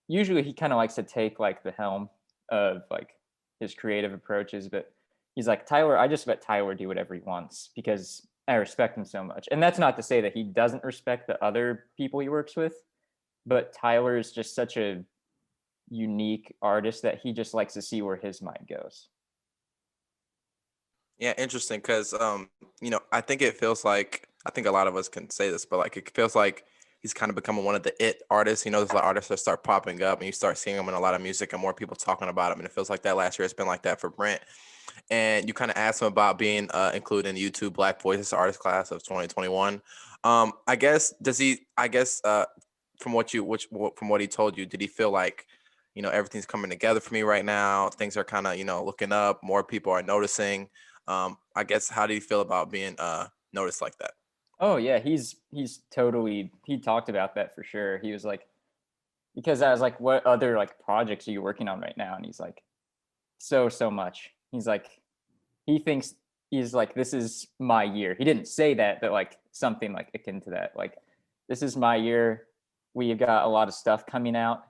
usually he kind of likes to take like the helm of like his creative approaches, but he's like, Tyler, I just let Tyler do whatever he wants because I respect him so much. And that's not to say that he doesn't respect the other people he works with, but Tyler is just such a unique artist that he just likes to see where his mind goes. Yeah, interesting, because I think it feels like, I think a lot of us can say this, but like it feels like he's kind of becoming one of the it artists. You know, there's a lot of artists that start popping up and you start seeing them in a lot of music and more people talking about him. And it feels like that last year. It's been like that for Brent. And you kind of asked him about being included in the YouTube Black Voices Artist Class of 2021. I guess from what he told you, did he feel like, you know, everything's coming together for me right now? Things are kind of, you know, looking up. More people are noticing. I guess, how do you feel about being noticed like that? Oh yeah, he's totally, he talked about that for sure. He was like, because I was like, what other like projects are you working on right now? And he's like, so much. He's like, he thinks, he's like, this is my year. He didn't say that, but like something like akin to that. Like, this is my year. We've got a lot of stuff coming out.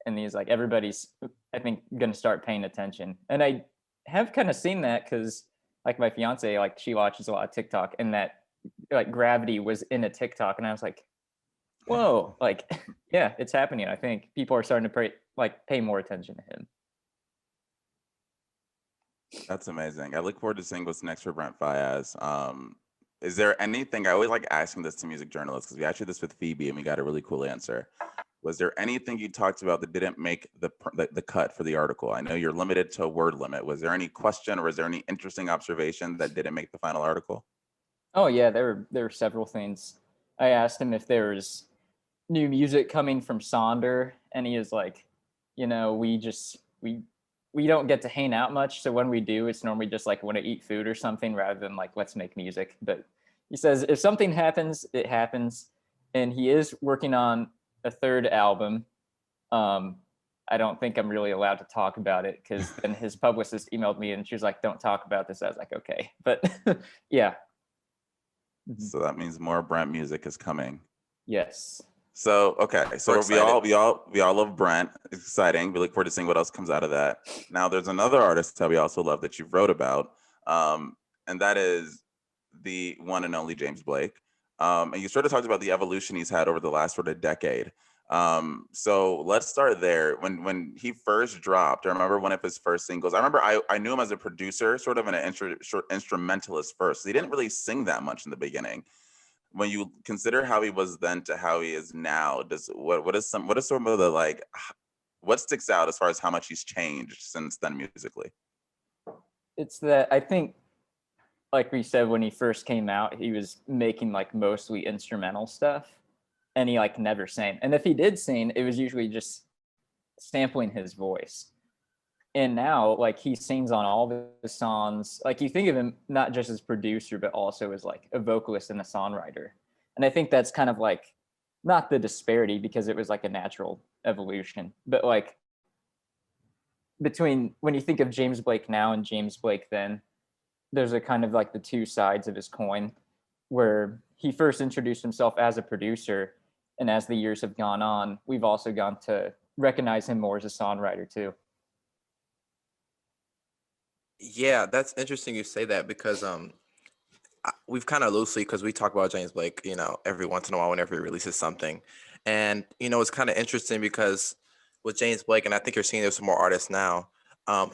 And he's like, everybody's, I think, going to start paying attention. And I have kind of seen that because like my fiance, like she watches a lot of TikTok, and that like Gravity was in a TikTok. And I was like, whoa, like, yeah, it's happening. I think people are starting to pay more attention to him. That's amazing. I look forward to seeing what's next for Brent Faiyaz. Is there anything, I always like asking this to music journalists because we actually did this with Phoebe and we got a really cool answer. Was there anything you talked about that didn't make the cut for the article? I know you're limited to a word limit. Was there any question or was there any interesting observation that didn't make the final article? Oh yeah, there were several things. I asked him if there was new music coming from Sonder, and he is like, you know, we don't get to hang out much, so when we do, it's normally just like want to eat food or something rather than like let's make music. But he says if something happens, it happens, and he is working on a third album. I don't think I'm really allowed to talk about it because then his publicist emailed me and she was like, don't talk about this. I was like, okay. But yeah. So that means more Brent music is coming. Yes. So okay, so we all love Brent. It's exciting. We look forward to seeing what else comes out of that. Now, there's another artist that we also love that you wrote about, and that is the one and only James Blake. And you sort of talked about the evolution he's had over the last sort of decade. So let's start there. When he first dropped, I remember one of his first singles. I remember I knew him as a producer, sort of an instrumentalist first. He didn't really sing that much in the beginning. When you consider how he was then to how he is now, what sticks out as far as how much he's changed since then musically? It's that I think, like we said, when he first came out, he was making like mostly instrumental stuff, and he like never sang. And if he did sing, it was usually just sampling his voice. And now, like, he sings on all the songs. Like, you think of him not just as producer, but also as like a vocalist and a songwriter. And I think that's kind of like not the disparity because it was like a natural evolution, but like between when you think of James Blake now and James Blake then, there's a kind of like the two sides of his coin where he first introduced himself as a producer. And as the years have gone on, we've also gone to recognize him more as a songwriter too. Yeah, that's interesting you say that because we've kind of loosely, because we talk about James Blake, you know, every once in a while whenever he releases something. And, you know, it's kind of interesting because with James Blake, and I think you're seeing there's some more artists now,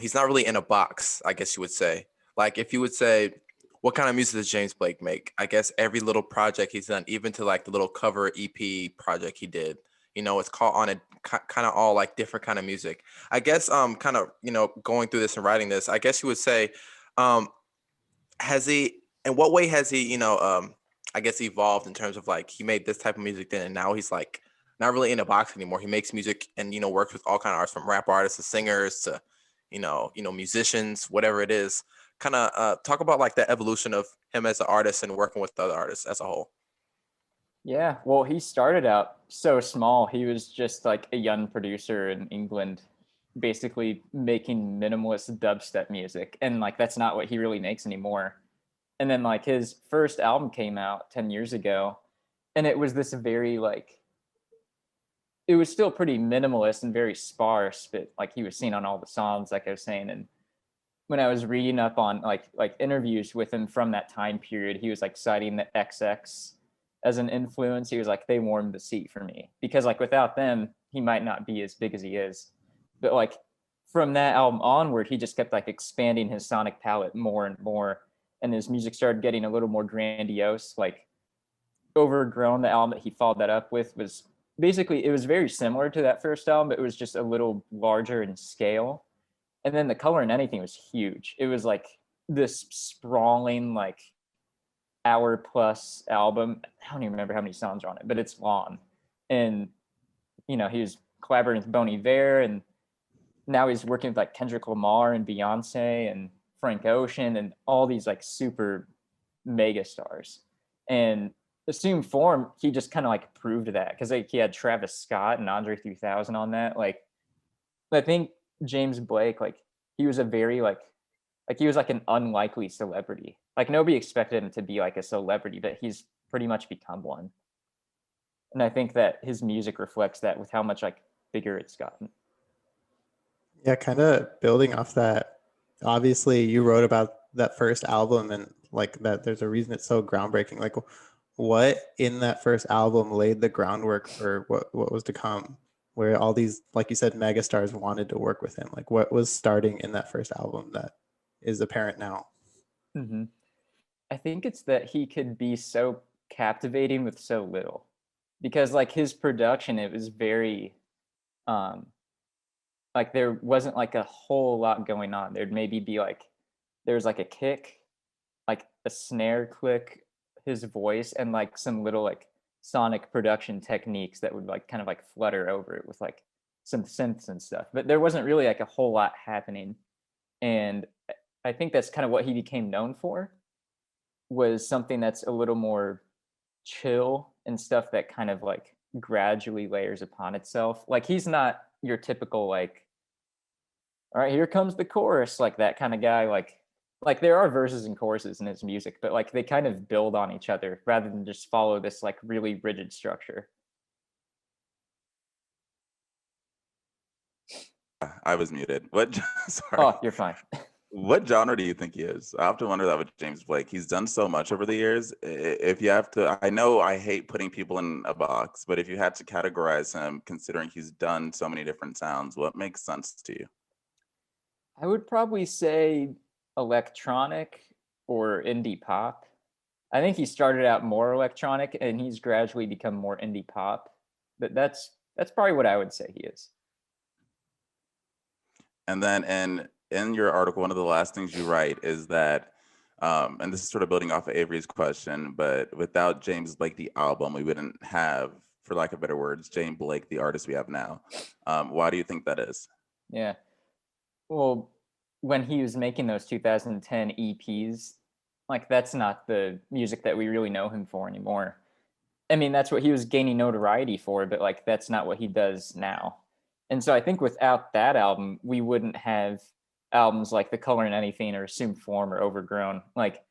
he's not really in a box, I guess you would say. Like if you would say, what kind of music does James Blake make? I guess every little project he's done, even to like the little cover EP project he did, you know, it's called on a kind of all like different kind of music. I guess kind of, you know, going through this and writing this, I guess you would say, has he, in what way has he, you know, I guess evolved in terms of like he made this type of music then and now he's like not really in a box anymore. He makes music and, you know, works with all kind of artists, from rap artists to singers to, you know, musicians, whatever it is. Kind of talk about like the evolution of him as an artist and working with other artists as a whole. Yeah, well, he started out so small. He was just like a young producer in England, basically making minimalist dubstep music. And like, that's not what he really makes anymore. And then like his first album came out 10 years ago, and it was this very like, it was still pretty minimalist and very sparse, but like he was seen on all the songs, like I was saying. And when I was reading up on like interviews with him from that time period, he was like citing the XX as an influence. He was like, they warmed the seat for me because like without them, he might not be as big as he is. But like from that album onward, he just kept like expanding his sonic palette more and more. And his music started getting a little more grandiose. Like Overgrown, the album that he followed that up with, was basically, it was very similar to that first album, but it was just a little larger in scale. And then The Color in Anything was huge. It was like this sprawling, like hour plus album. I don't even remember how many songs are on it, but it's long. And, you know, he was collaborating with Bon Iver, and now he's working with like Kendrick Lamar and Beyonce and Frank Ocean and all these like super mega stars. And Assume Form, he just kind of like proved that, because like he had Travis Scott and Andre 3000 on that. Like, I think James Blake, like he was a very like he was like an unlikely celebrity. Like nobody expected him to be like a celebrity, but he's pretty much become one. And I think that his music reflects that with how much like bigger it's gotten. Yeah, kind of building off that. Obviously, you wrote about that first album and like that there's a reason it's so groundbreaking. Like what in that first album laid the groundwork for what was to come, where all these, like you said, megastars wanted to work with him? Like what was starting in that first album that is apparent now? Mm-hmm. I think it's that he could be so captivating with so little, because like his production, it was very like there wasn't like a whole lot going on. There'd maybe be like there's like a kick, like a snare click, his voice, and like some little like sonic production techniques that would like kind of like flutter over it with like some synths and stuff. But there wasn't really like a whole lot happening. And I think that's kind of what he became known for, was something that's a little more chill and stuff that kind of like gradually layers upon itself. Like he's not your typical like, all right, here comes the chorus, like that kind of guy. Like there are verses and choruses in his music, but like they kind of build on each other rather than just follow this like really rigid structure. I was muted. What? Sorry. Oh, you're fine. What genre do you think he is? I often wonder that with James Blake. He's done so much over the years. If you have to, I know I hate putting people in a box, but if you had to categorize him, considering he's done so many different sounds, what makes sense to you? I would probably say electronic or indie pop. I think he started out more electronic and he's gradually become more indie pop. But that's probably what I would say he is. And then in your article, one of the last things you write is that, and this is sort of building off of Avery's question, but without James Blake, the album, we wouldn't have, for lack of better words, James Blake, the artist we have now. Why do you think that is? Yeah. Well, when he was making those 2010 EPs, like that's not the music that we really know him for anymore. I mean, that's what he was gaining notoriety for, but like that's not what he does now. And so I think without that album, we wouldn't have albums like The Color in Anything or Assumed Form or Overgrown. Like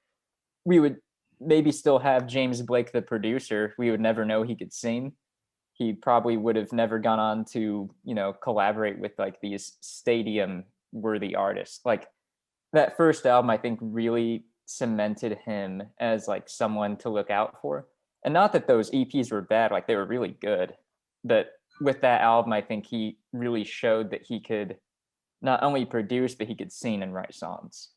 we would maybe still have James Blake, the producer. We would never know he could sing. He probably would have never gone on to, you know, collaborate with like these stadium worthy artists. Like that first album, I think really cemented him as like someone to look out for. And not that those EPs were bad, like they were really good. But with that album, I think he really showed that he could not only produce, but he could sing and write songs.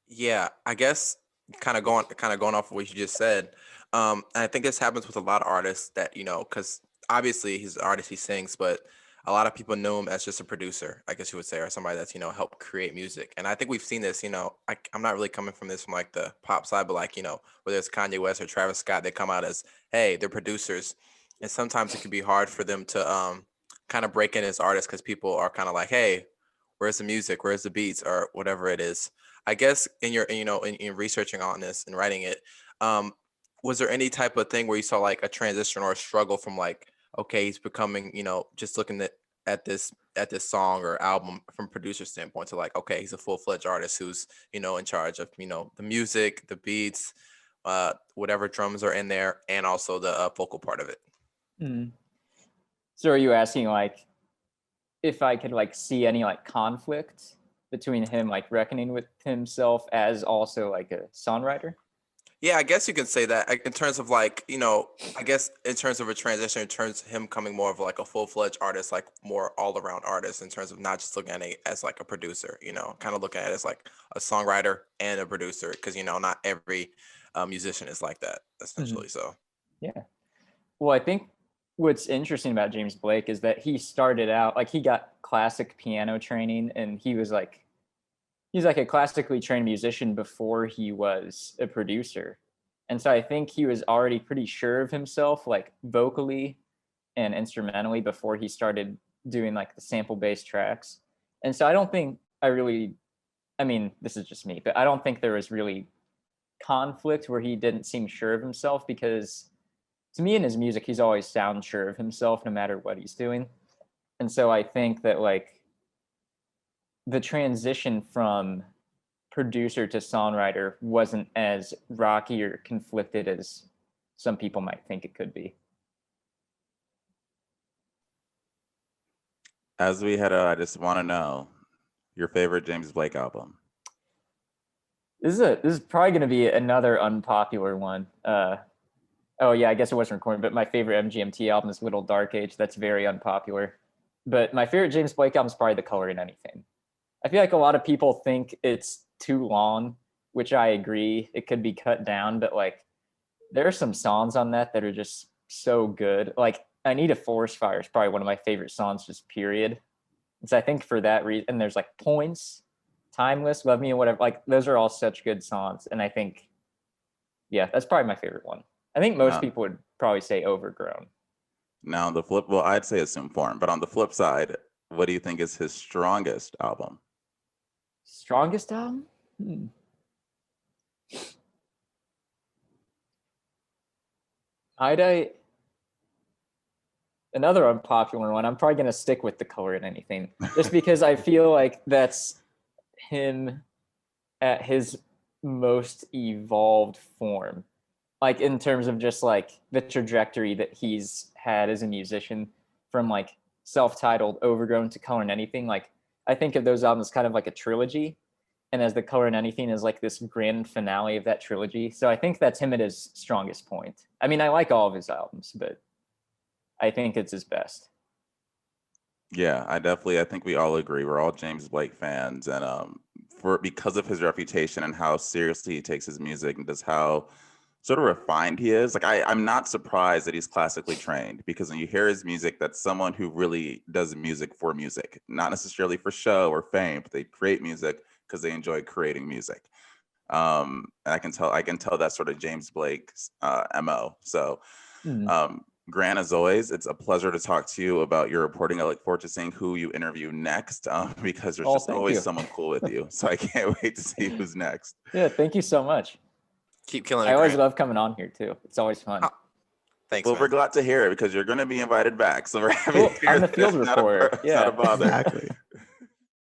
Yeah, I guess kind of going off of what you just said. I think this happens with a lot of artists that, you know, because obviously he's an artist, he sings, but a lot of people know him as just a producer, I guess you would say, or somebody that's, you know, helped create music. And I think we've seen this, you know, I'm not really coming from this from like the pop side, but like, you know, whether it's Kanye West or Travis Scott, they come out as, hey, they're producers. And sometimes it can be hard for them to kind of break in as artists because people are kind of like, hey, where's the music? Where's the beats or whatever it is? I guess in your, you know, in researching on this and writing it, was there any type of thing where you saw like a transition or a struggle from like, okay, he's becoming, you know, just looking at this song or album from producer standpoint to like, okay, he's a full-fledged artist who's, you know, in charge of, you know, the music, the beats, whatever drums are in there, and also the vocal part of it. Mm. So are you asking like if I could like see any like conflict between him like reckoning with himself as also like a songwriter? Yeah, I guess you can say that in terms of like, you know, I guess in terms of a transition, in terms of him coming more of like a full-fledged artist, like more all-around artist, in terms of not just looking at it as like a producer, you know, kind of looking at it as like a songwriter and a producer, because, you know, not every musician is like that, essentially. So Yeah. Well, I think what's interesting about James Blake is that he started out like he got classic piano training, and he's like a classically trained musician before he was a producer. And so I think he was already pretty sure of himself, like vocally and instrumentally, before he started doing like the sample based tracks. And so I don't think I mean, this is just me, but I don't think there was really conflict where he didn't seem sure of himself, because to me in his music, he's always sound sure of himself no matter what he's doing. And so I think that like the transition from producer to songwriter wasn't as rocky or conflicted as some people might think it could be. As we head out, I just want to know your favorite James Blake album. This is probably going to be another unpopular one. Oh yeah, I guess it wasn't recorded, but my favorite MGMT album is Little Dark Age. That's very unpopular. But my favorite James Blake album is probably The Color in Anything. I feel like a lot of people think it's too long, which I agree. It could be cut down, but like there are some songs on that are just so good. Like I Need a Forest Fire is probably one of my favorite songs, just period. And so I think for that reason, and there's like Points, Timeless, Love Me and Whatever, like those are all such good songs. And I think, yeah, that's probably my favorite one. I think most people would probably say Overgrown. Now the flip, well, I'd say Assume Form, but on the flip side, what do you think is his strongest album? Strongest album? Another unpopular one. I'm probably going to stick with The Color in Anything, just because I feel like that's him at his most evolved form. Like in terms of just like the trajectory that he's had as a musician from like self-titled, Overgrown to Color in Anything. Like I think of those albums kind of like a trilogy, and as The Color in Anything is like this grand finale of that trilogy. So I think that's him at his strongest point. I mean, I like all of his albums, but I think it's his best. Yeah, I think we all agree. We're all James Blake fans, and because of his reputation and how seriously he takes his music and just how sort of refined he is. Like I'm not surprised that he's classically trained, because when you hear his music, that's someone who really does music for music, not necessarily for show or fame, but they create music because they enjoy creating music. And I can tell that's sort of James Blake's MO. So Grant, as always, it's a pleasure to talk to you about your reporting. I look forward to seeing who you interview next, because there's just always someone cool with you. So I can't wait to see who's next. Yeah, thank you so much. Keep killing it. I always love coming on here too. It's always fun. Oh, thanks. Well, man. We're glad to hear it, because you're going to be invited back. So we're happy to hear I'm the field reporter. Yeah, not a bother. Exactly.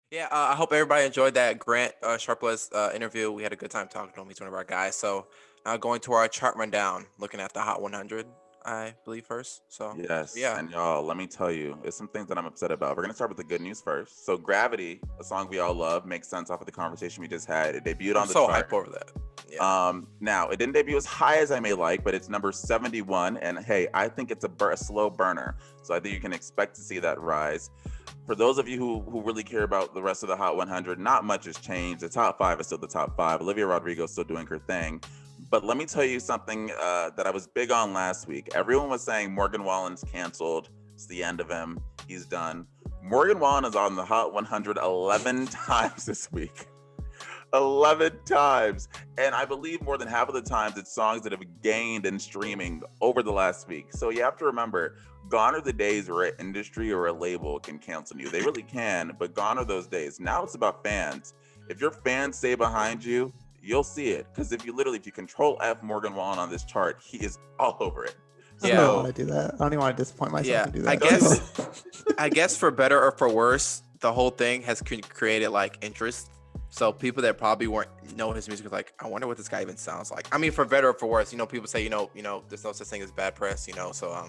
Yeah, I hope everybody enjoyed that Grant Sharples interview. We had a good time talking to him. He's one of our guys. So now going to our chart rundown, looking at the Hot 100, I believe, first. So Yes. yeah. And y'all, let me tell you, it's some things that I'm upset about. We're going to start with the good news first. So Gravity, a song we all love, makes sense off of the conversation we just had. It debuted on I'm the so chart. hype over that. Yeah. Now, it didn't debut as high as I may like, but it's number 71. And hey, I think it's a slow burner. So I think you can expect to see that rise. For those of you who really care about the rest of the Hot 100, not much has changed. The top 5 is still the top 5. Olivia Rodrigo is still doing her thing. But let me tell you something that I was big on last week. Everyone was saying Morgan Wallen's canceled. It's the end of him. He's done. Morgan Wallen is on the Hot 100 11 times this week. 11 times. And I believe more than half of the times it's songs that have gained in streaming over the last week. So you have to remember, gone are the days where an industry or a label can cancel you. They really can, but gone are those days. Now it's about fans. If your fans stay behind you, you'll see it. Because if you control F Morgan Wallen on this chart, he is all over it. I don't want to do that. I don't even want to disappoint myself and do that. I guess for better or for worse, the whole thing has created like interest. So people that probably weren't know his music are like, I wonder what this guy even sounds like. I mean, for better or for worse, people say, there's no such thing as bad press, So,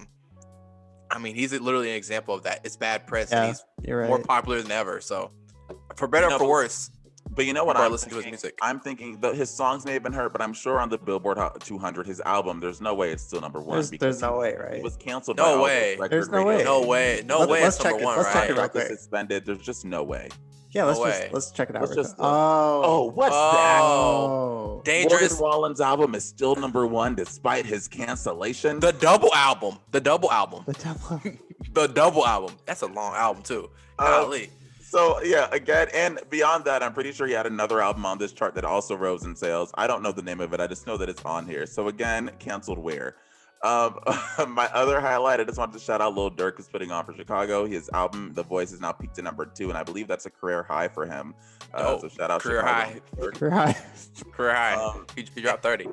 I mean, he's literally an example of that. It's bad press, and he's more popular than ever. So, for better or for worse. But you know what? Before I I'm listen to his thinking? music. I'm thinking that his songs may have been hurt, but I'm sure on the Billboard Hot 200, his album, there's no way it's still number one. There's no way, He right? was canceled by No all those way. record There's no radio way. No way Let's it's check number it. one, Let's check right? it real Records quick. suspended. There's just no way. Yeah, No way. let's check it out. Let's real just quick. look. Oh, Oh, what's that? oh, Dangerous. Morgan Wallen's album is still number one despite his cancellation. The double album. the double. The double album. That's a long album too. Golly. So yeah, again, and beyond that, I'm pretty sure he had another album on this chart that also rose in sales. I don't know the name of it. I just know that it's on here. So again, canceled where? My other highlight, I just wanted to shout out Lil Durk is putting on for Chicago. His album, The Voice, is now peaked to number 2, and I believe that's a career high for him. So shout out career Chicago. high. Right. Career high. He dropped 30.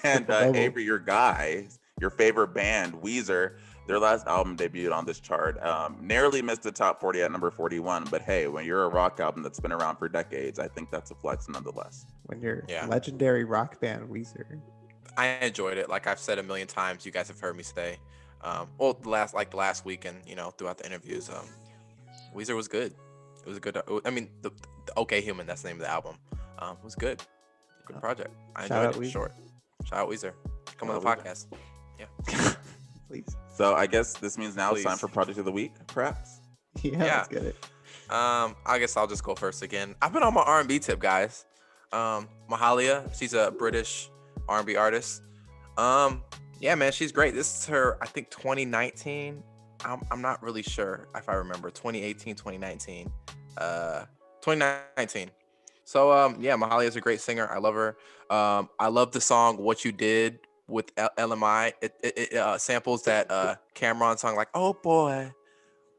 And Avery, your guy, your favorite band, Weezer, their last album debuted on this chart. Narrowly missed the top 40 at number 41, but hey, when you're a rock album that's been around for decades, I think that's a flex nonetheless. When you're Yeah. legendary rock band Weezer. I enjoyed it. Like I've said a million times, you guys have heard me say. Well, the last week and throughout the interviews, Weezer was good. It was a good. I mean, the OK Human, that's the name of the album. Was good. Good project. I Shout enjoyed it. out Short. Shout out Weezer. Come on the Shout out podcast. Please. So I guess this means now it's time Please. for Project of the Week, perhaps. Yeah, Yeah. let's get it. I guess I'll just go first again. I've been on my R&B tip, guys. Mahalia, she's a British R&B artist. Yeah, man, she's great. This is her, I think 2019. I'm not really sure if I remember 2018, 2019. 2019. So yeah, Mahalia is a great singer. I love her. I love the song "What You Did" with LMI. It samples that Cameron song, like "Oh boy,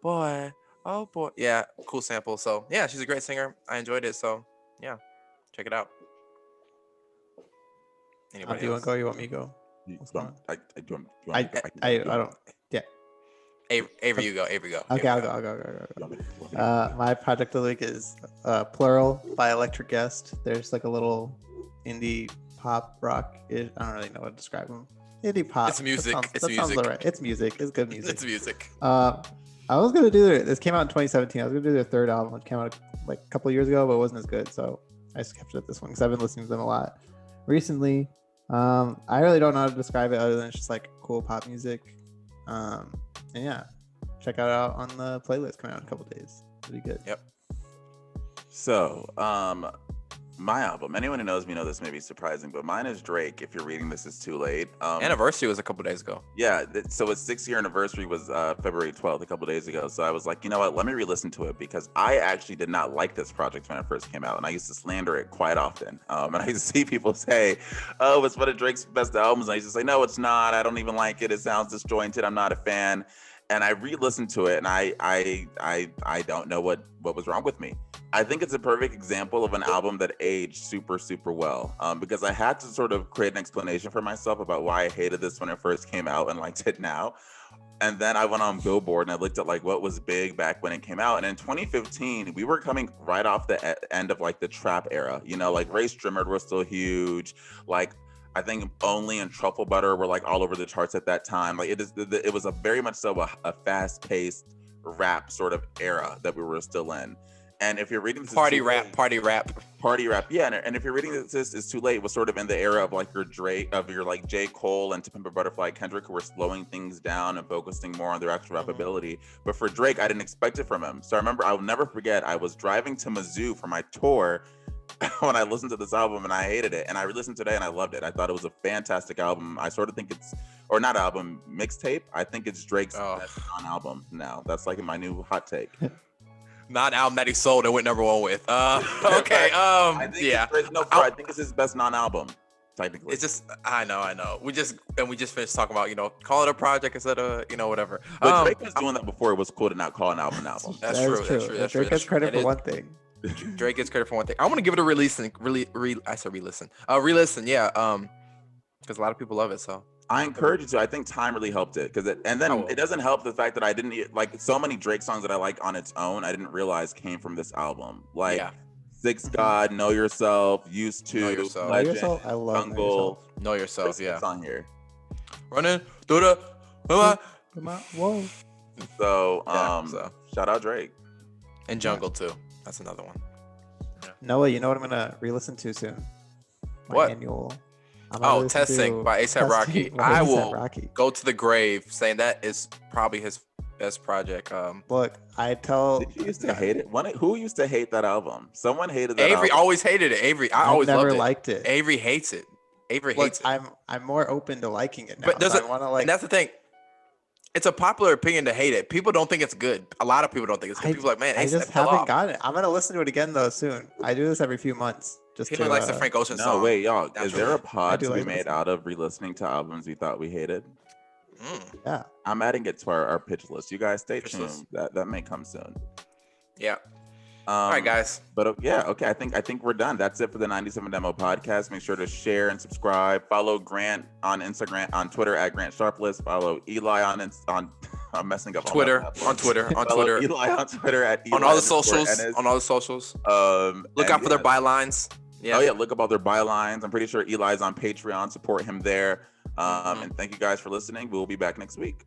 boy, oh boy." Yeah, cool sample. So yeah, she's a great singer. I enjoyed it. So yeah, check it out. Anybody Do you want else? to go? You want me to go? What's going on? I don't. Yeah. Avery, you go. Avery, go. Okay, I'll go. My project of the week is Plural by Electric Guest. There's like a little indie pop rock. I don't really know what to describe them. Indie pop. It's music. That It's sounds music. all right. It's music. It's good music. It's music. I was gonna do this came out in 2017. I was gonna do their third album, which came out like a couple of years ago, but it wasn't as good. So I just kept it at this one because I've been listening to them a lot recently. I really don't know how to describe it other than it's just like cool pop music. And yeah, check it out on the playlist coming out in a couple days. It'll be good. Yep. So, my album, anyone who knows me know this may be surprising, but mine is Drake. If you're reading this, it's too late. Anniversary was a couple days ago. Yeah, so its 6th-year anniversary was February 12th, a couple days ago. So I was like, you know what, let me re-listen to it because I actually did not like this project when it first came out, and I used to slander it quite often. And I used to see people say, oh, it's one of Drake's best albums. And I used to say, no, it's not. I don't even like it. It sounds disjointed. I'm not a fan. And I re-listened to it, and I don't know what was wrong with me. I think it's a perfect example of an album that aged super, super well, because I had to sort of create an explanation for myself about why I hated this when it first came out and liked it now. And then I went on Billboard and I looked at like what was big back when it came out. And in 2015, we were coming right off the end of like the trap era. You know, like Ray Strimmer was still huge. Like I think Only and Truffle Butter were like all over the charts at that time. Like it was a very much so a fast-paced rap sort of era that we were still in. And if you're reading this Party rap. Yeah. And if you're reading this is too late, was sort of in the era of like your J. Cole and To Pimp a Butterfly, Kendrick, who were slowing things down and focusing more on their actual rap ability. But for Drake, I didn't expect it from him. So I remember, I'll never forget, I was driving to Mizzou for my tour when I listened to this album and I hated it. And I re-listened today and I loved it. I thought it was a fantastic album. I sort of think mixtape. I think it's Drake's best non-album now. That's like my new hot take. Not album that he sold and went number one with. Okay. I think Yeah. I think it's his best non-album, technically. It's just I know. We just finished talking about call it a project instead of whatever. But Drake was doing that before it was cool to not call an album an album. That's That true. is That's true. That's true. Drake gets credit for one thing. Drake gets credit for one thing. I want to give it a re-listen. Re-listen. Yeah. Because a lot of people love it. So I encourage you to. I think time really helped it it doesn't help the fact that I didn't like so many Drake songs that I like on its own. I didn't realize came from this album. Like Six God, Know Yourself, Used to, Know Yourself. Legend, Know Yourself? I love Jungle. Know Yourself. Yeah. It's on here. Running through the. Whoa. So Yeah, so. shout out Drake. And Jungle too. That's another one. Noah, you know what I'm gonna re-listen to soon? My What? annual. I'm gonna listen Testing to by A$AP Rocky. Testing by I A$AP will Rocky. go to the grave saying that is probably his best project. Look, I tell. Did you used to hate it? Who used to hate that album? Someone hated that Avery album. always hated it. Avery, I I've always never loved it. liked it. Avery hates it. Avery Look, hates it. I'm more open to liking it now. But So I want to like. and that's the thing. It's a popular opinion to hate it. People don't think it's good. A lot of people don't think it's good. People are like, man, I just fell haven't off. gotten it. I'm gonna listen to it again though soon. I do this every few months. Just He to, likes the Frank Ocean song. No, wait, y'all. That's Is there a pod do to be like made listening. out of re-listening to albums we thought we hated? Yeah. I'm adding it to our pitch list. You guys stay Pitch tuned. list. That may come soon. Yeah. All right, guys. But yeah, okay. I think we're done. That's it for the 97 Demo podcast. Make sure to share and subscribe. Follow Grant on Instagram, on Twitter at Grant Sharples. Follow Eli on I'm messing up Twitter, on Twitter. Eli on Twitter at Eli On all the _ socials. Enis. On all the socials. Look and out for their yeah. bylines. Yeah. Oh yeah, look up all their bylines. I'm pretty sure Eli's on Patreon. Support him there. And thank you guys for listening. We'll be back next week.